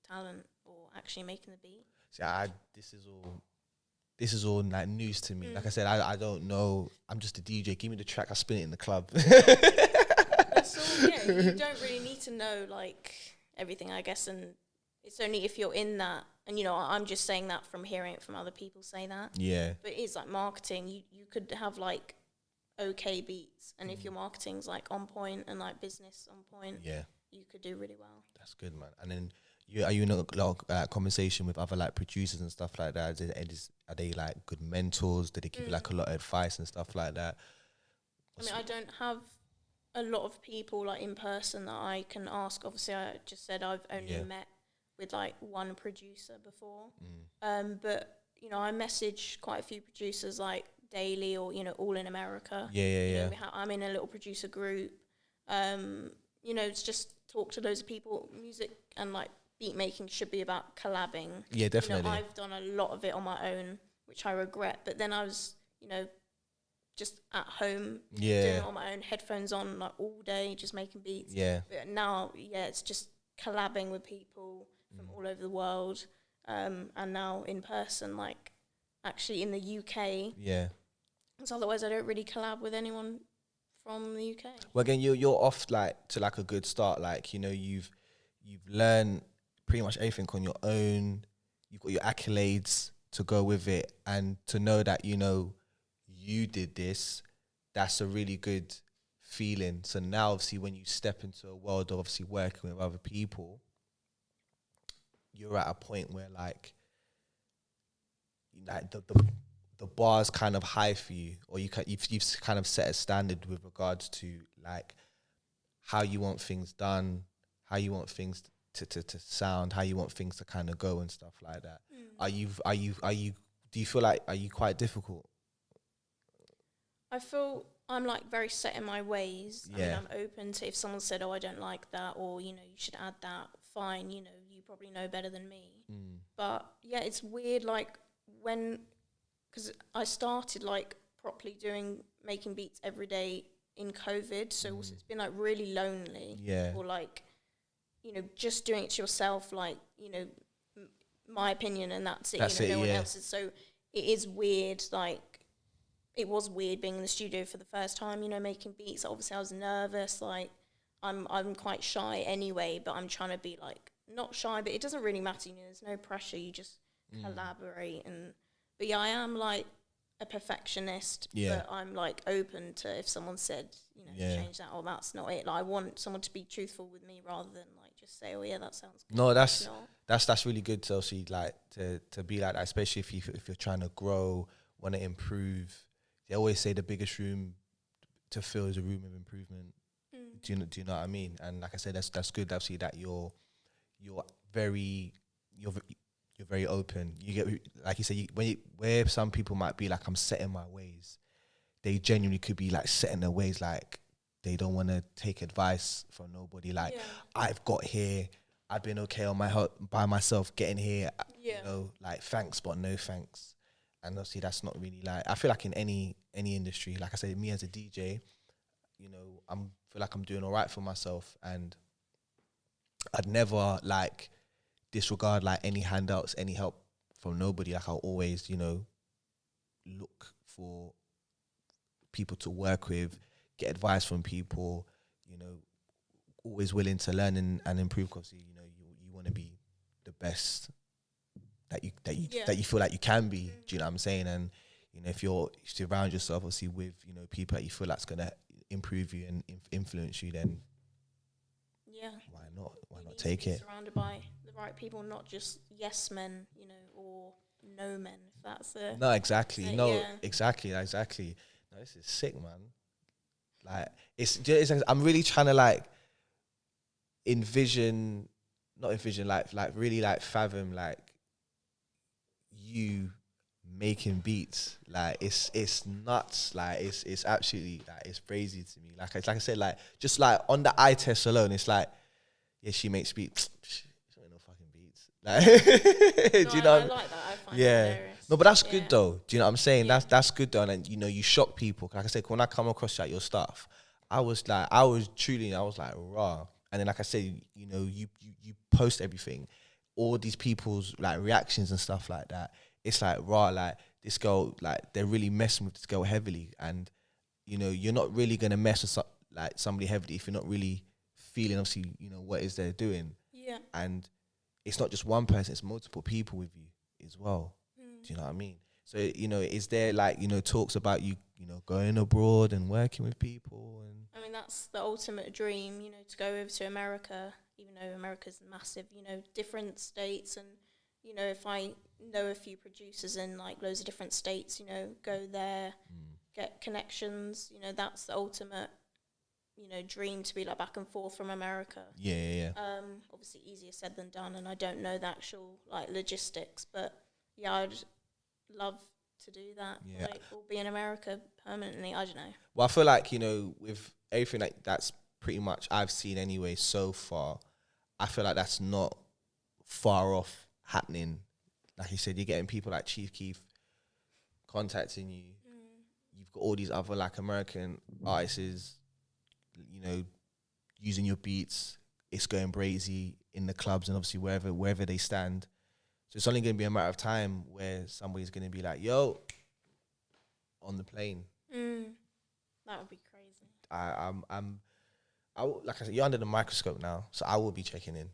talent or actually making the beat. See, this is all like news to me. Like I said, I don't know. I'm just a DJ. Give me the track, I spin it in the club. So yeah, you don't really need to know like everything, I guess, and it's only if you're in that. And you know, I'm just saying that from hearing it from other people say that. Yeah. But it is like marketing. You could have like okay beats, and if your marketing's like on point and like business on point, you could do really well. That's good, man. And then are you in a lot of conversation with other like producers and stuff like that? Are they like good mentors? Do they give you like a lot of advice and stuff like that? I mean, I don't have a lot of people like in person that I can ask. Obviously, I just said I've only met with like one producer before. But you know, I message quite a few producers like daily, or you know, all in America. You know, I'm in a little producer group. You know, it's just talk to loads of people. Music and like beat making should be about collabing. Yeah, definitely. You know, I've done a lot of it on my own, which I regret. But then I was, you know, just at home doing it on my own, headphones on like all day, just making beats. Yeah. But now, it's just collabing with people from all over the world, and now in person, like actually in the UK. Yeah. Because otherwise, I don't really collab with anyone from the UK. Well, again, you're off like to like a good start. Like, you know, you've learned pretty much everything on your own. You've got your accolades to go with it, and to know that, you know, you did this, that's a really good feeling. So now, obviously, when you step into a world of obviously working with other people, you're at a point where like the bar's kind of high for you, or you've kind of set a standard with regards to like how you want things done, how you want things to sound, how you want things to kind of go and stuff like that. Do you feel like, are you quite difficult? I feel I'm like very set in my ways. I mean, Yeah. I'm open to if someone said, "Oh, I don't like that," or you should add that. Fine, you probably know better than me. But yeah, it's weird. Like because I started like properly making beats every day in COVID, so also it's been like really lonely. Yeah. Or like, just doing it to yourself, like my opinion, and that's it. That's No it, one yeah. else's. So it is weird. Like it was weird being in the studio for the first time. Making beats. Obviously, I was nervous. Like I'm quite shy anyway, but I'm trying to be like not shy, but it doesn't really matter. There's no pressure. You just collaborate but yeah, I am like a perfectionist, but I'm like open to if someone said, change that or that's not it. Like I want someone to be truthful with me rather than like just say, oh yeah, that sounds good. No, that's really good to see, like to be like that, especially if you're trying to grow, want to improve. They always say the biggest room to fill is a room of improvement. Do you know what I mean? And like I said, that's good. Obviously, that you're very open. You get, like you said, where some people might be like, I'm set in my ways, they genuinely could be like set in their ways, like they don't want to take advice from nobody. Like I've got here, I've been okay on by myself getting here. Like thanks, but no thanks. And obviously that's not really like, I feel like in any industry, like I said, me as a DJ, feel like I'm doing all right for myself, and I'd never like disregard like any handouts, any help from nobody. Like I'll always, look for people to work with, get advice from people, always willing to learn and improve, because you want to be the best that you feel like you can be. Do you know what I'm saying? And if you surround yourself obviously with people that you feel that's gonna improve you and influence you, then why not take it? Surrounded by the right people, not just yes men, or no men. If that's it. No, exactly. Exactly. No, this is sick, man. Like it's I'm really trying to like like really like fathom like you making beats. Like it's nuts. Like it's absolutely like it's crazy to me. Like I said, like just like on the eye test alone, it's like, yeah, she makes beats. She don't know fucking beats. Like, do you know? I like that. I find it hilarious. No, but that's good though. Do you know what I'm saying? That's good though. And you shock people. Like I said, when I come across like your stuff, I was like raw. And then like I said, you post everything, all these people's like reactions and stuff like that. It's like raw. Like this girl, like they're really messing with this girl heavily, and you're not really gonna mess with like somebody heavily if you're not really feeling obviously what it is they're doing. Yeah. And it's not just one person; it's multiple people with you as well. Do you know what I mean? So is there like talks about you going abroad and working with people? And I mean, that's the ultimate dream, to go over to America, even though America's massive, different states. And, if I know a few producers in like loads of different states, go there, get connections, that's the ultimate, dream, to be like back and forth from America. Yeah. Obviously easier said than done, and I don't know the actual like logistics, but yeah, I'd love to do that. Yeah. Like, or be in America permanently. I don't know. Well, I feel like with everything like that's pretty much I've seen anyway so far, I feel like that's not far off happening. Like you said, you're getting people like Chief Keef contacting you. You've got all these other like American artists, using your beats. It's going crazy in the clubs and obviously wherever they stand. So it's only going to be a matter of time where somebody's going to be like, yo, on the plane. That would be crazy. Like I said, you're under the microscope now, so I will be checking in.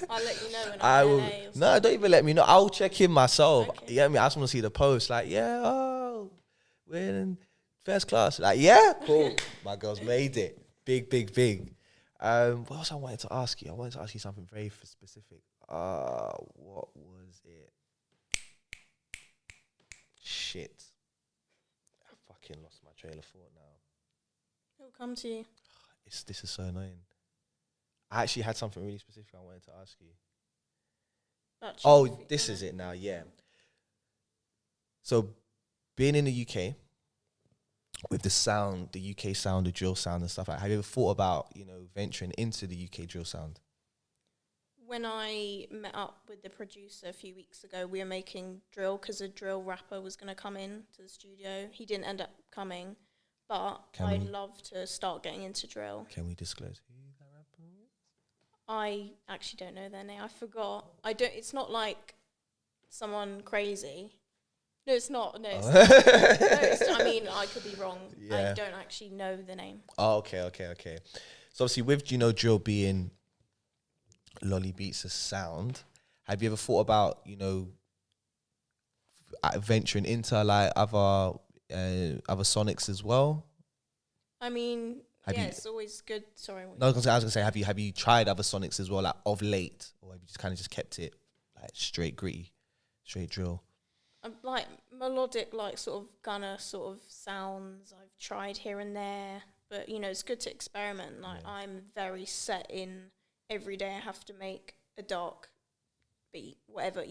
I'll let you know when I'm in LA. No, don't even let me know. I'll check in myself. Okay. You get me? I just want to see the post. Like, we're in first class. Like, yeah, cool. My girl's made it. Big. What else I wanted to ask you? I wanted to ask you something very specific. What was it? Shit. I fucking lost my trail of thought now. It'll come to you. This is so annoying. I actually had something really specific I wanted to ask you. This is it now, yeah. So, being in the UK, with the sound, the UK sound, the drill sound and stuff like that? Have you ever thought about, venturing into the UK drill sound? When I met up with the producer a few weeks ago, we were making drill because a drill rapper was going to come in to the studio. He didn't end up coming, but I'd love to start getting into drill. Can we disclose who that rapper is? I actually don't know their name. I forgot. It's not like someone crazy. No, it's not. No, it's not. I mean, I could be wrong. Yeah. I don't actually know the name. Oh, okay. So obviously with, drill being LollyPop Beatz' sound, have you ever thought about, venturing into like other sonics as well? I mean, it's always good. Sorry. No, I was gonna say, have you tried other sonics as well, like of late, or have you just kind of kept it like straight gritty, straight drill? Like melodic, like sort of gunner sort of sounds I've tried here and there, but it's good to experiment. Like I'm very set in every day I have to make a dark beat, whatever,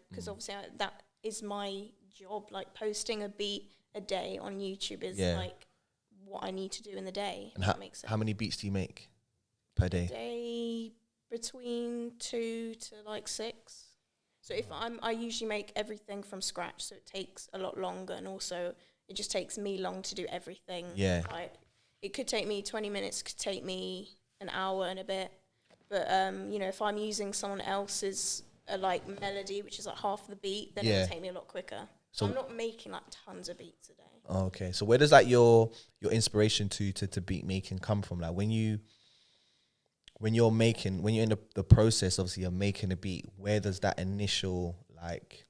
because obviously that is my job. Like posting a beat a day on YouTube is like what I need to do in the day. And how many beats do you make per day? Day between 2 to like 6. So if I usually make everything from scratch, so it takes a lot longer, and also it just takes me long to do everything. Yeah. Like it could take me 20 minutes, could take me an hour and a bit. But if I'm using someone else's like melody, which is like half the beat, then it'll take me a lot quicker. So I'm not making like tons of beats a day. Oh, okay. So where does like your inspiration to beat making come from? Like when you're in the process, obviously you're making a beat, where does that initial like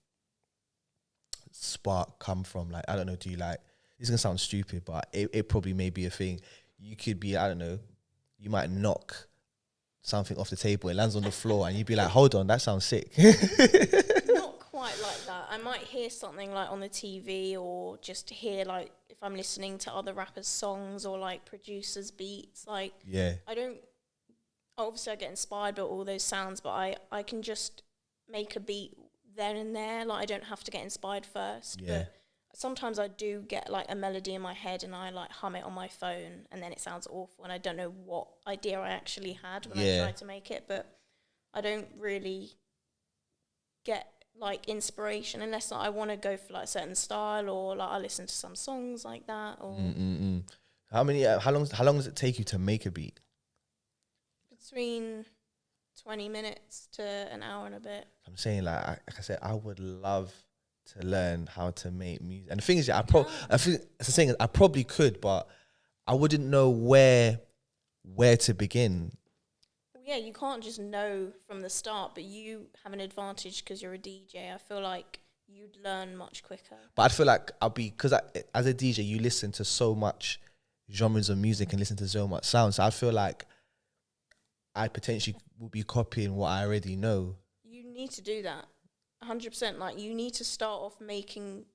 spark come from? Like, I don't know, do you like, this is gonna sound stupid, but it probably may be a thing. You could be, I don't know, you might knock something off the table, it lands on the floor, and you'd be like, hold on, that sounds sick. Not quite like that. I might hear something like on the TV, or just hear like if I'm listening to other rappers' songs or like producers' beats. Like, obviously I get inspired by all those sounds, but I can just make a beat then and there. Like I don't have to get inspired first. Yeah. But sometimes I do get like a melody in my head and I like hum it on my phone, and then it sounds awful and I don't know what idea I actually had when I tried to make it. But I don't really get like inspiration unless like, I want to go for like a certain style, or like I listen to some songs like that. Or How long does it take you to make a beat? Between 20 minutes to an hour and a bit. I'm saying, like I said, I would love to learn how to make music. And the thing is, I think the thing is, I probably could, but I wouldn't know where to begin. Well, yeah, you can't just know from the start, but you have an advantage because you're a DJ. I feel like you'd learn much quicker. But I feel like because as a DJ, you listen to so much genres of music and listen to so much sound. So I feel like I potentially will be copying what I already know. You need to do that, 100%. Like, you need to start off making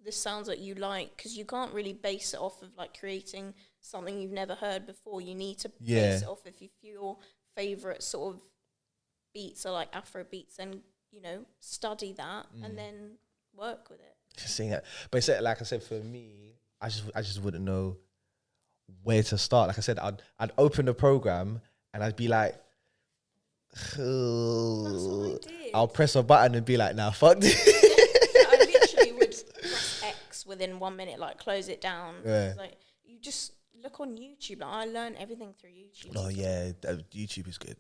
the sounds that you like, because you can't really base it off of, like, creating something you've never heard before. You need to base it off if your favourite sort of beats are, like, Afro beats, and, study that and then work with it. Sing it. But it's like I said, for me, I just wouldn't know where to start. Like I said, I'd open the program and I'd be like, oh, I'll press a button and be like, nah, fuck this. I literally would press X within 1 minute, like close it down. Yeah. Like, you just look on YouTube. Like, I learn everything through YouTube. Oh yeah, YouTube is good.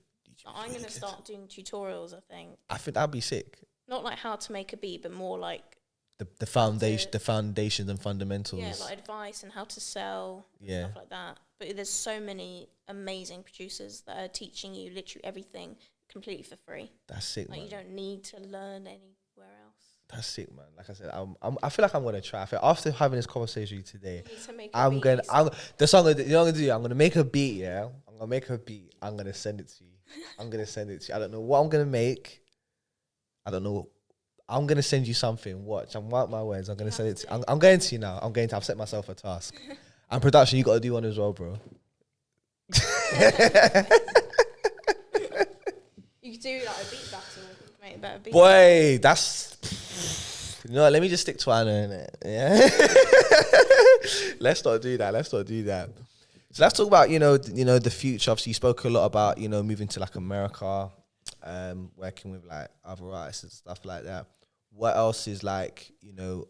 I'm going to start doing tutorials, I think. I think that'd be sick. Not like how to make a beat, but more like the foundations and fundamentals. Yeah, like advice and how to sell, stuff like that. But there's so many amazing producers that are teaching you literally everything completely for free. That's sick, like, man. You don't need to learn anywhere else. That's sick, man. Like I said, I feel like I'm gonna try. I feel after having this conversation with you today, I'm gonna make a beat. Yeah, I'm gonna make a beat. I'm gonna send it to you. I don't know what I'm gonna make. I don't know. I'm gonna send you something. Watch. I'm mark my words. I'm gonna send it to you. I'm going to you now. I've set myself a task. And production, you gotta do one as well, bro. You could do like a beat battle. Make a better beat. Boy, that's. Let me just stick to Anna, innit? Yeah. Let's not do that. Let's not do that. So let's talk about, the future. Obviously, you spoke a lot about, moving to like America, working with like other artists and stuff like that. What else is like,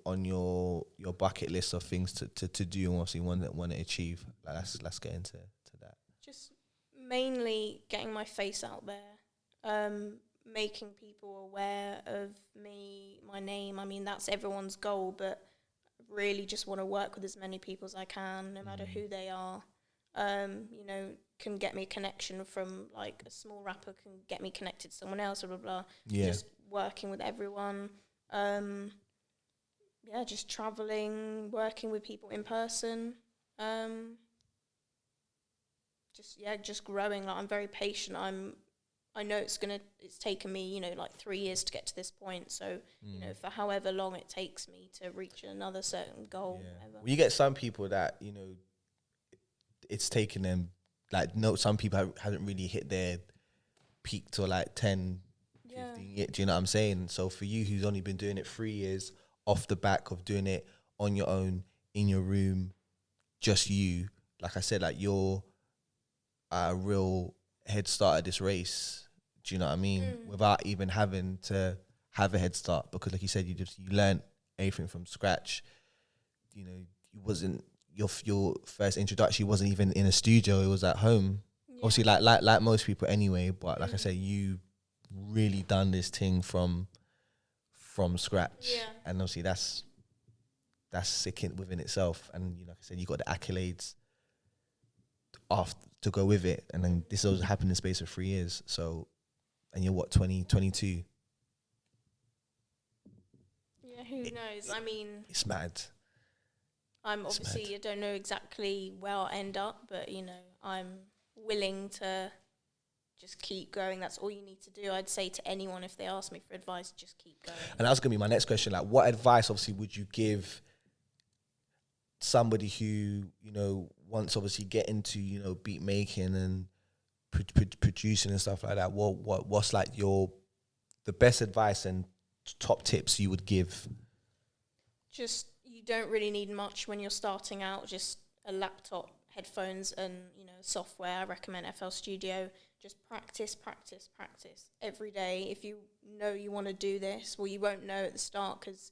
on your bucket list of things to do and obviously want to achieve? Like, let's get into that. Just mainly getting my face out there, making people aware of me, my name. I mean, that's everyone's goal, but really just want to work with as many people as I can, no matter who they are. Can get me a connection from like a small rapper can get me connected to someone else, blah, blah, blah. Yeah. Just working with everyone. Just traveling, working with people in person. Just growing. Like, I'm very patient. I know it's taken me, like 3 years to get to this point. So, for however long it takes me to reach another certain goal. Yeah. Whatever. Well, you get some people that, it's taken them, like, some people haven't really hit their peak till like 10, 15 years. Do you know what I'm saying? So for you, who's only been doing it 3 years off the back of doing it on your own, in your room, just you, like I said, like, you're a real head start at this race. Do you know what I mean? Without even having to have a head start, because like you said, you learned everything from scratch. You wasn't your first introduction wasn't even in a studio; it was at home. Yeah. Obviously, like most people anyway. But like I said, you really done this thing from scratch, and obviously that's sick within itself. And like I said, you got the accolades after to go with it, and then this also happened in the space of 3 years. So, and you're what, 22? Yeah, who knows? I mean, it's mad. I'm obviously, I don't know exactly where I'll end up, but, I'm willing to just keep going. That's all you need to do. I'd say to anyone, if they ask me for advice, just keep going. And that's going to be my next question. Like, what advice, obviously, would you give somebody who, wants obviously get into, beat making and producing and stuff like that? What's like the best advice and top tips you would give? Just, you don't really need much when you're starting out. Just a laptop, headphones, and software. I recommend FL Studio. Just practice every day. If you know you want to do this, well, you won't know at the start because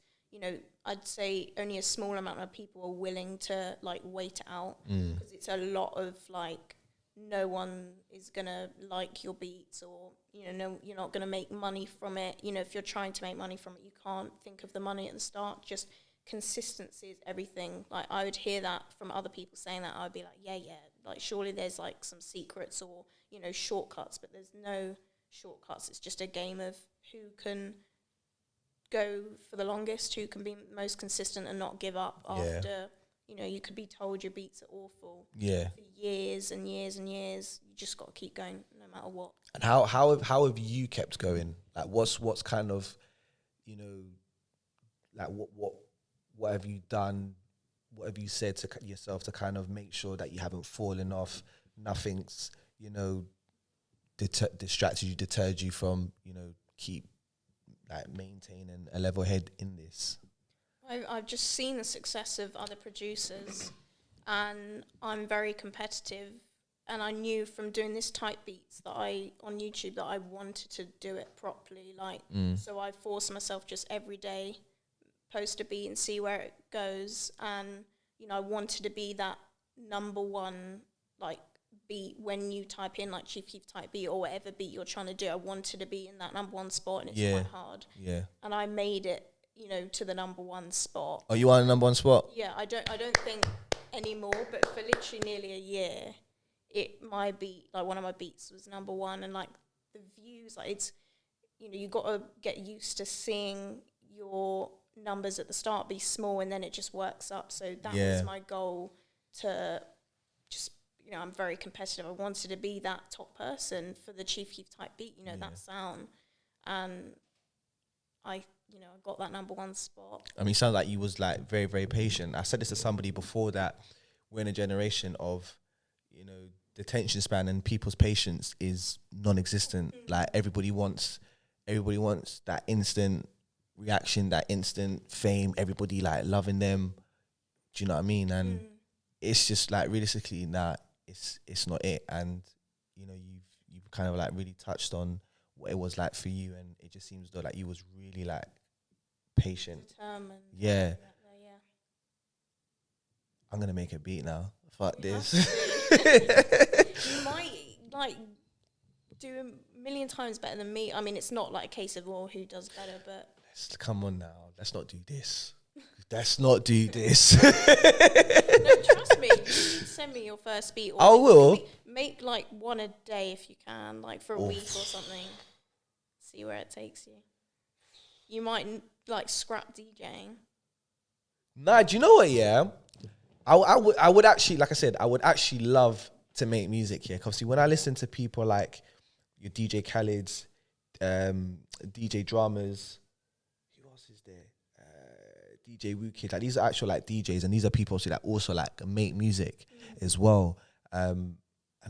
I'd say only a small amount of people are willing to like wait it out, because it's a lot of like, no one is gonna like your beats, or no, you're not gonna make money from it. If you're trying to make money from it, you can't think of the money at the start. Just consistency is everything. Like, I would hear that from other people saying that, I'd be like, yeah, like, surely there's like some secrets or shortcuts, but there's no shortcuts. It's just a game of who can go for the longest, who can be most consistent and not give up after you could be told your beats are awful for years and years and years. You just got to keep going no matter what. And how have you kept going? Like, what's kind of like what have you done? What have you said to yourself to kind of make sure that you haven't fallen off? Nothing's distracted you, deterred you from keep like maintaining a level head in this? I've just seen the success of other producers, and I'm very competitive, and I knew from doing this type beats on YouTube that I wanted to do it properly. So I forced myself just every day, post a beat and see where it goes, and I wanted to be that number one like beat when you type in like Chief Keef type beat or whatever beat you're trying to do. I wanted to be in that number one spot, and it's quite hard. Yeah. And I made it, to the number one spot. Oh, you are the number one spot? Yeah, I don't think anymore, but for literally nearly a year, my beat, like one of my beats was number one, and like the views, like it's, you got to get used to seeing your numbers at the start be small, and then it just works up. So that was my goal, to just, I'm very competitive. I wanted to be that top person for the Chief Keef type beat, that sound. And I got that number one spot. I mean, it sounds like you was like very, very patient. I said this to somebody before, that we're in a generation of, the attention span and people's patience is non-existent. Like, everybody wants that instant reaction, that instant fame, everybody like loving them. Do you know what I mean? And it's just like realistically, it's not it. And you know, you've kind of like really touched on what it was like for you, and it just seems though like you was really like patient. Determined. Yeah. Yeah. I'm gonna make a beat now. Fuck this. You might like do a million times better than me. I mean, it's not like a case of who does better, but Come on now, let's not do this. Let's not do this. no, trust me. You should send me your first beat. Or I will. Make like one a day if you can, like for a week or something. See where it takes you. You might like scrap DJing. Nah, do you know what? Yeah, I would actually, like I said, I would actually love to make music. Yeah, because see, when I listen to people like your DJ Khaled's, DJ Dramas, who else is there? DJ Wu Kid, like these are actual like DJs, and these are people who like also like make music as well. And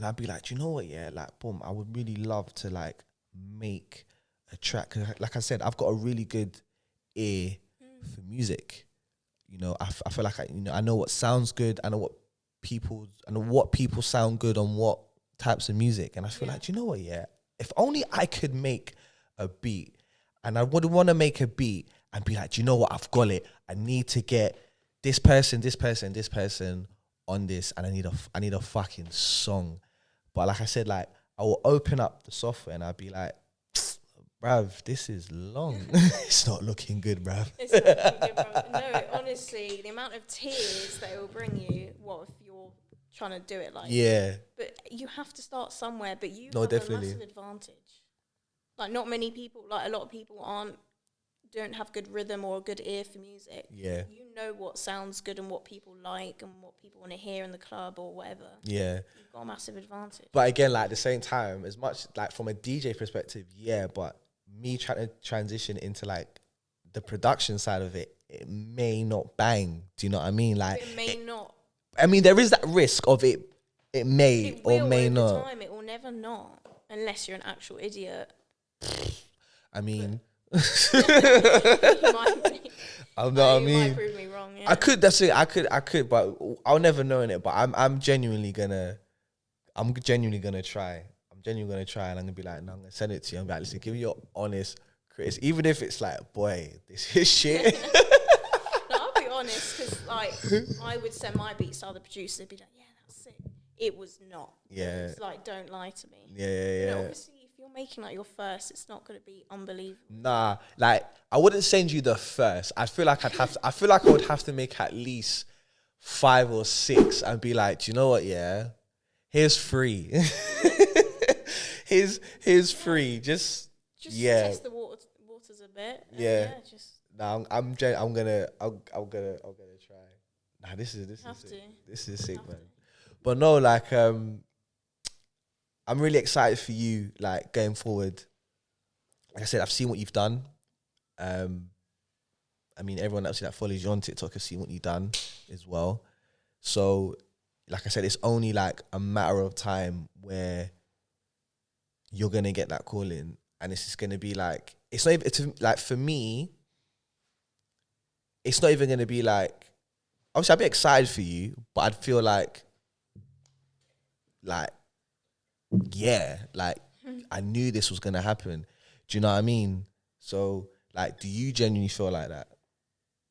I'd be like, do you know what? Yeah, like boom, I would really love to like make a track. 'Cause like I said, I've got a really good ear for music. You know, I feel like I know what sounds good. I know what people sound good on what types of music, and I feel like, do you know what? Yeah, if only I could make a beat, and I would want to make a beat and be like, do you know what? I've got it. I need to get this person on this, and I need a fucking song. But like I said, like I will open up the software and I'll be like, bruv, this is long. It's not looking good, bruv. It's not looking good, bro. No, honestly, the amount of tears that it will bring you, if you're trying to do it like but you have to start somewhere, but you have definitely a massive advantage. Like not many people, like a lot of people don't have good rhythm or a good ear for music. Yeah. You know what sounds good and what people like and what people want to hear in the club or whatever. Yeah. You've got a massive advantage. But again, like at the same time, as much like from a DJ perspective, yeah, but me trying to transition into like the production side of it, it may not bang. Do you know what I mean? Like it may not. I mean, there is that risk of it. It may it will or may over not. Time, it will never not, unless you're an actual idiot. I mean, you might be. I know what I mean. You might prove me wrong. Yeah. I could. That's it. I could, but I'll never know in it. But I'm genuinely gonna try. I'm genuinely gonna try, and I'm gonna be like, no, I'm gonna send it to you. I'm like, listen, give me your honest criticism, even if it's like, boy, this is shit. No, I'll be honest, because like I would send my beats to other producers. They'd be like, yeah, that's it. It was not. Yeah. It's like, don't lie to me. Yeah. You know, obviously, if you're making like your first, it's not gonna be unbelievable. Nah, like I wouldn't send you the first. I feel like I would have to make at least 5 or 6 and be like, do you know what? Yeah, here's free. here's free. Just test the waters a bit. Yeah. Nah, I'm gonna try. Nah, this is sick, man. But no, like I'm really excited for you, like going forward. Like I said, I've seen what you've done. I mean, everyone else that follows you on TikTok has seen what you've done as well. So, like I said, it's only like a matter of time where you're gonna get that call in, and it's just gonna be like, it's not even like for me. It's not even gonna be like, obviously I'd be excited for you, but I'd feel like yeah, like I knew this was gonna happen. Do you know what I mean? So, like, do you genuinely feel like that?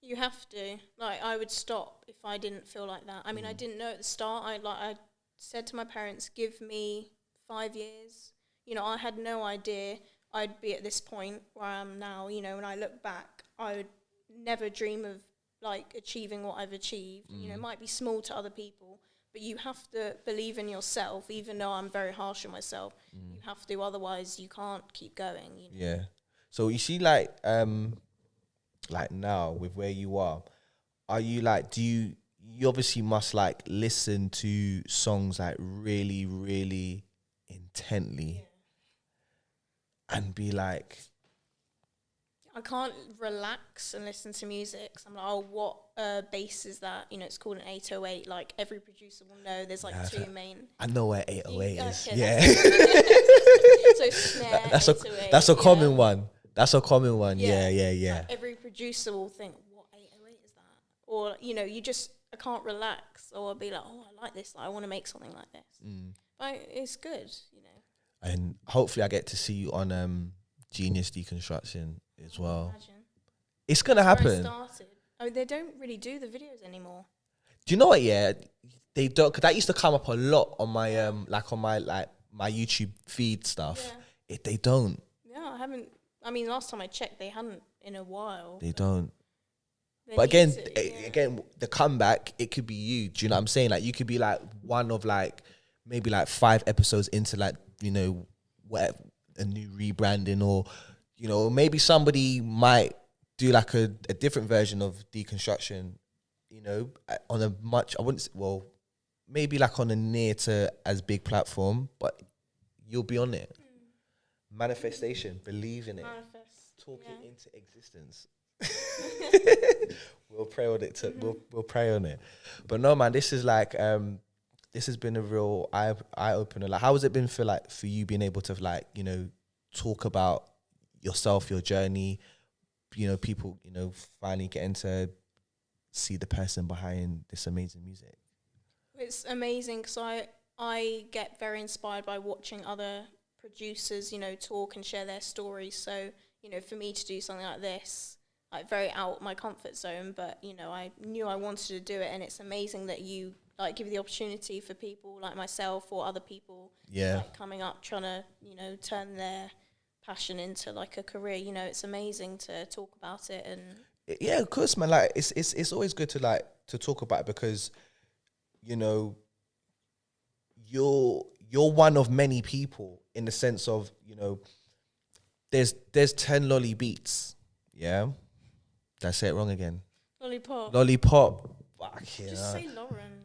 You have to. Like, I would stop if I didn't feel like that. I mean, I didn't know at the start. I said to my parents, give me 5 years. You know, I had no idea I'd be at this point where I am now. You know, when I look back, I would never dream of, like, achieving what I've achieved. You know, it might be small to other people, but you have to believe in yourself, even though I'm very harsh on myself. You have to, otherwise you can't keep going. You know? Yeah. So you see, like now with where you are you like, do you obviously must like listen to songs like really, really intently and be like, I can't relax and listen to music. So I'm like, oh, what bass is that? You know, it's called an 808. Like, every producer will know there's like 2 main. I know where 808 is. Okay, yeah. So snare, that's a common one. That's a common one. Yeah. Like, every producer will think, what 808 is that? Or, you know, you just I can't relax, or I'll be like, oh, I like this. Like, I want to make something like this. But it's good, you know. And hopefully I get to see you on Genius Deconstruction as well. Imagine. It's gonna That's where I happen. started. I mean, they don't really do the videos anymore. Do you know what? Yeah, they don't. Cause that used to come up a lot on my my YouTube feed stuff. Yeah. They don't. Yeah, I haven't. I mean, last time I checked, they hadn't in a while. They don't. They But again, need to, again, the comeback, it could be you. Do you know what I'm saying? Like, you could be like one of like maybe like 5 episodes into like, you know, whatever, a new rebranding, or, you know, maybe somebody might do like a different version of Deconstruction, you know, on a much, I wouldn't say, well, maybe like on a near to as big platform, but you'll be on it. Manifestation, believe in it. Manifest. Talk it into existence. We'll pray on it. We'll pray on it. But no, man, this is like this has been a real eye opener. Like, how has it been for you being able to like, you know, talk about yourself, your journey, you know, people, you know, finally getting to see the person behind this amazing music? It's amazing because I get very inspired by watching other producers, you know, talk and share their stories. So, you know, for me to do something like this, like, very out my comfort zone, but, you know, I knew I wanted to do it, and it's amazing that you like give the opportunity for people like myself or other people like coming up trying to, you know, turn their passion into like a career. You know, it's amazing to talk about it. And yeah, of course, man. Like, it's always good to like to talk about it, because, you know, you're one of many people, in the sense of, you know, there's 10 Lolly Beatz. Yeah, did I say it wrong again? LollyPop. Fuck, just say Lauren.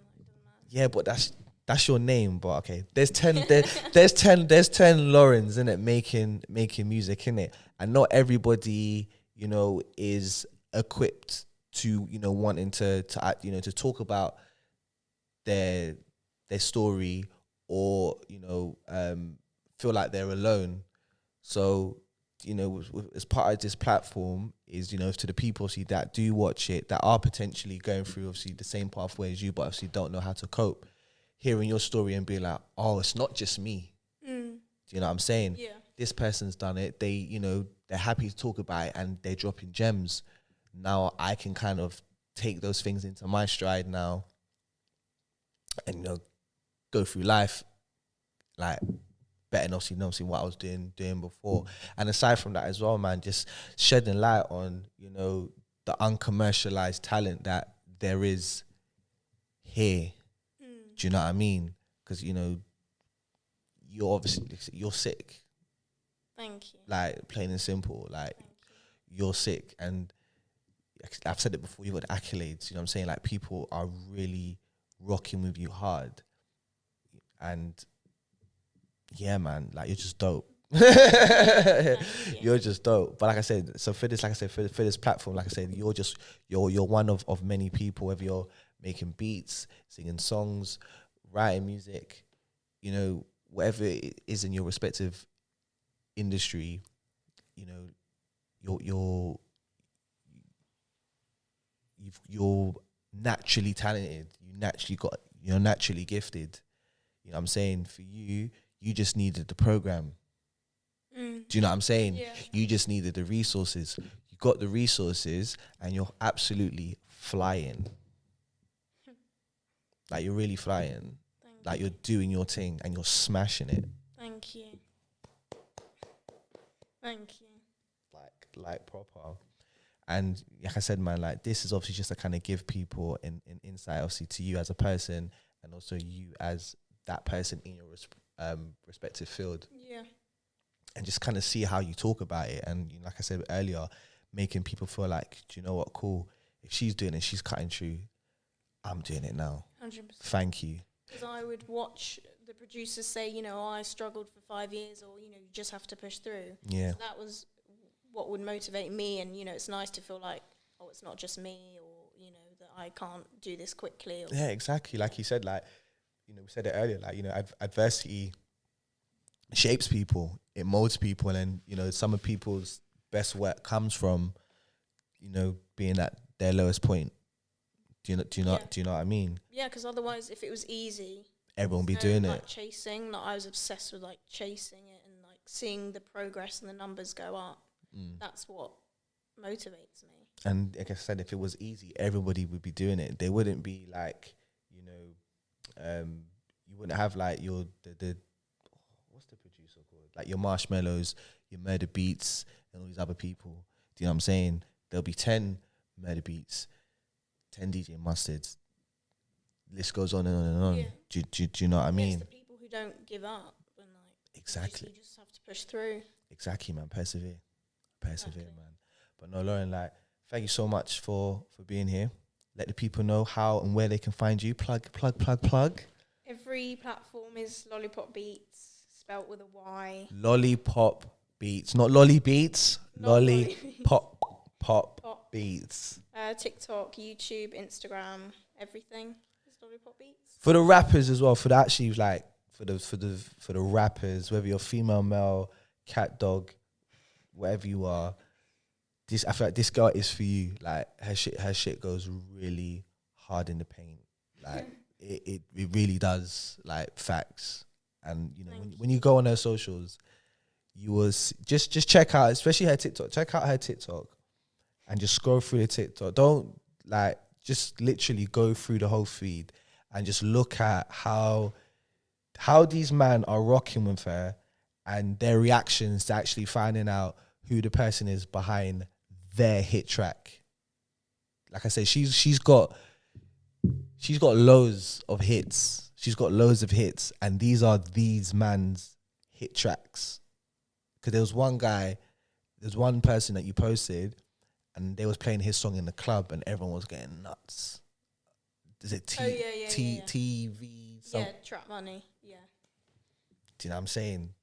Yeah, but that's your name. But okay, there's 10 there's 10 Laurens in it making music, innit? And not everybody, you know, is equipped to, you know, wanting to you know, to talk about their story, or, you know, feel like they're alone. So, you know, as part of this platform is, you know, to the people obviously that do watch it, that are potentially going through obviously the same pathway as you, but obviously don't know how to cope, hearing your story and being like, oh, it's not just me. Do you know what I'm saying? Yeah. This person's done it. They, you know, they're happy to talk about it, and they're dropping gems. Now I can kind of take those things into my stride now, and, you know, go through life like better than obviously what I was doing before. And aside from that as well, man, just shedding light on, you know, the uncommercialized talent that there is here. Do you know what I mean? Because, you know, you're sick. Thank you. Like, plain and simple. Like, you're sick, and I've said it before, you've got accolades. You know what I'm saying? Like, people are really rocking with you hard, and yeah, man, like, you're just dope. You're just dope. But like I said, so for this, like I said, for this platform, like I said, you're one of many people, whether you're making beats, singing songs, writing music, you know, whatever it is in your respective industry, you know, you're naturally talented. You're naturally gifted. You know what I'm saying? For you just needed the program. Do you know what I'm saying? Yeah. You just needed the resources. You got the resources, and you're absolutely flying. Like, you're really flying. Like, you're doing your thing, and you're smashing it. Thank you. Thank you. Like proper. And like I said, man, like, this is obviously just to kind of give people an insight, obviously, to you as a person, and also you as that person in your respective field. Yeah. And just kind of see how you talk about it. And, you know, like I said earlier, making people feel like, do you know what, cool, if she's doing it, she's cutting through, I'm doing it now. 100%. Thank you. Because I would watch the producers say, you know, I struggled for 5 years, or, you know, you just have to push through. Yeah. So that was what would motivate me. And, you know, it's nice to feel like, oh, it's not just me, or, you know, that I can't do this quickly. Yeah, exactly. Like you said, like, you know, we said it earlier, like, you know, adversity shapes people, it molds people, and, you know, some of people's best work comes from, you know, being at their lowest point. Do you know what I mean? Yeah, because otherwise, if it was easy, Everyone be doing like it. chasing. Like I was obsessed with like chasing it and like seeing the progress and the numbers go up. That's what motivates me. And like I said, if it was easy, everybody would be doing it. They wouldn't be like, you know, you wouldn't have like the what's the producer called? Like your Marshmallows, your Murder Beats, and all these other people. Do you know what I'm saying? There'll be 10 Murder Beats, 10 DJ Mustards. List goes on and on and on. Yeah. Do you know what I mean? It's the people who don't give up and like Exactly. you just have to push through. Exactly, man. Persevere, man. But no, Lauren, like, thank you so much for being here. Let the people know how and where they can find you. Plug. Every platform is LollyPop Beatz, spelt with a Y. LollyPop Beatz, not Lolly Beats. Not Pop Beatz. TikTok, YouTube, Instagram, everything is LollyPop Beatz. For the rappers as well, for the rappers, whether you're female, male, cat, dog, whatever you are, I feel like this girl is for you. Like her shit goes really hard in the paint. Like it really does. Like facts. And you know when you go on her socials, you will just check out, especially her TikTok. Check out her TikTok, and just scroll through the TikTok. Don't like just literally go through the whole feed and just look at how these men are rocking with her and their reactions to actually finding out who the person is behind their hit track. Like I said, she's got loads of hits. She's got loads of hits, and these are these man's hit tracks. Because there was one person that you posted, and they was playing his song in the club, and everyone was getting nuts. Is it TV? Yeah, Trap Money. Yeah. Do you know what I'm saying?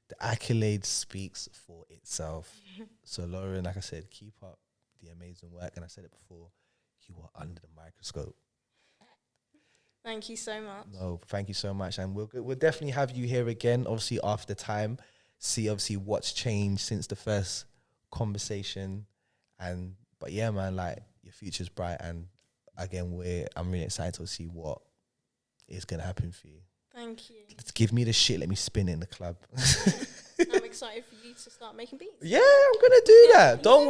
The accolade speaks for itself. So Lauren, like I said, keep up the amazing work. And I said it before, you are under the microscope. Thank you so much. No, thank you so much. And we'll definitely have you here again, obviously after time. See obviously what's changed since the first conversation. But yeah, man, like your future's bright, and again I'm really excited to see what is gonna happen for you. Thank you. Give me the shit, let me spin it in the club. I'm excited for you to start making beats. Yeah, I'm gonna do that. Don't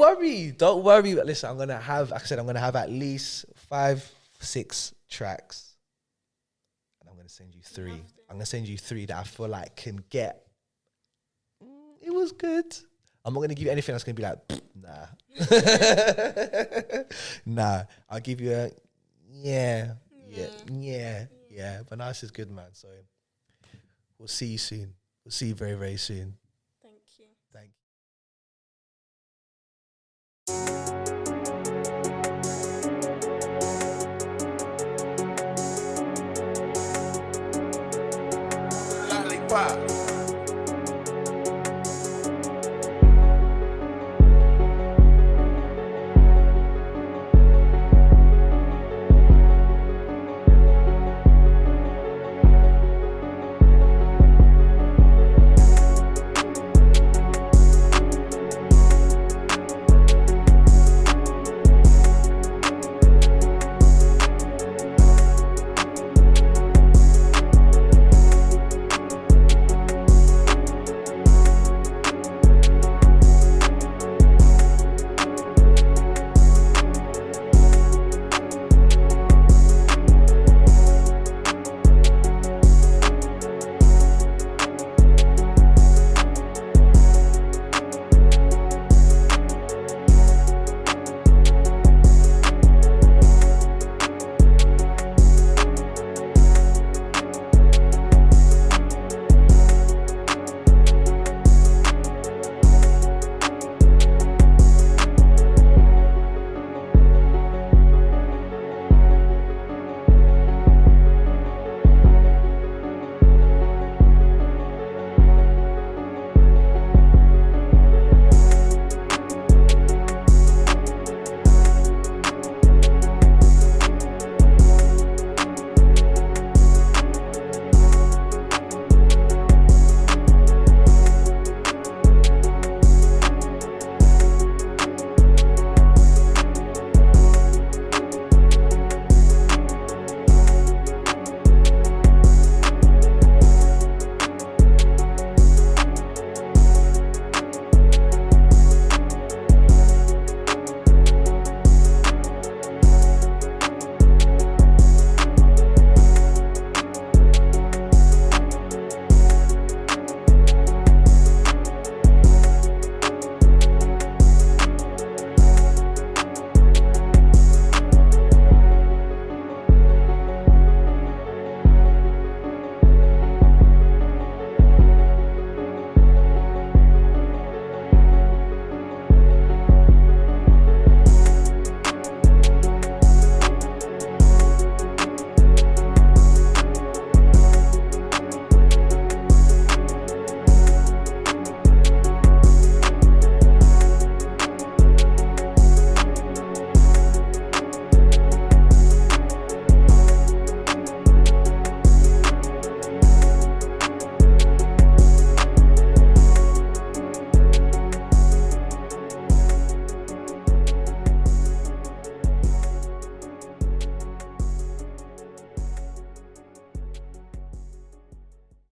worry. Listen, I'm gonna have at least 5-6 tracks, and I'm gonna send you 3. I'm gonna send you 3 that I feel like can get. It was good. I'm not gonna give you anything that's gonna be like, nah. Nah, I'll give you a yeah. But no, this is good, man. So we'll see you soon. We'll see you very, very soon. Thank you. Thank you. LollyPop.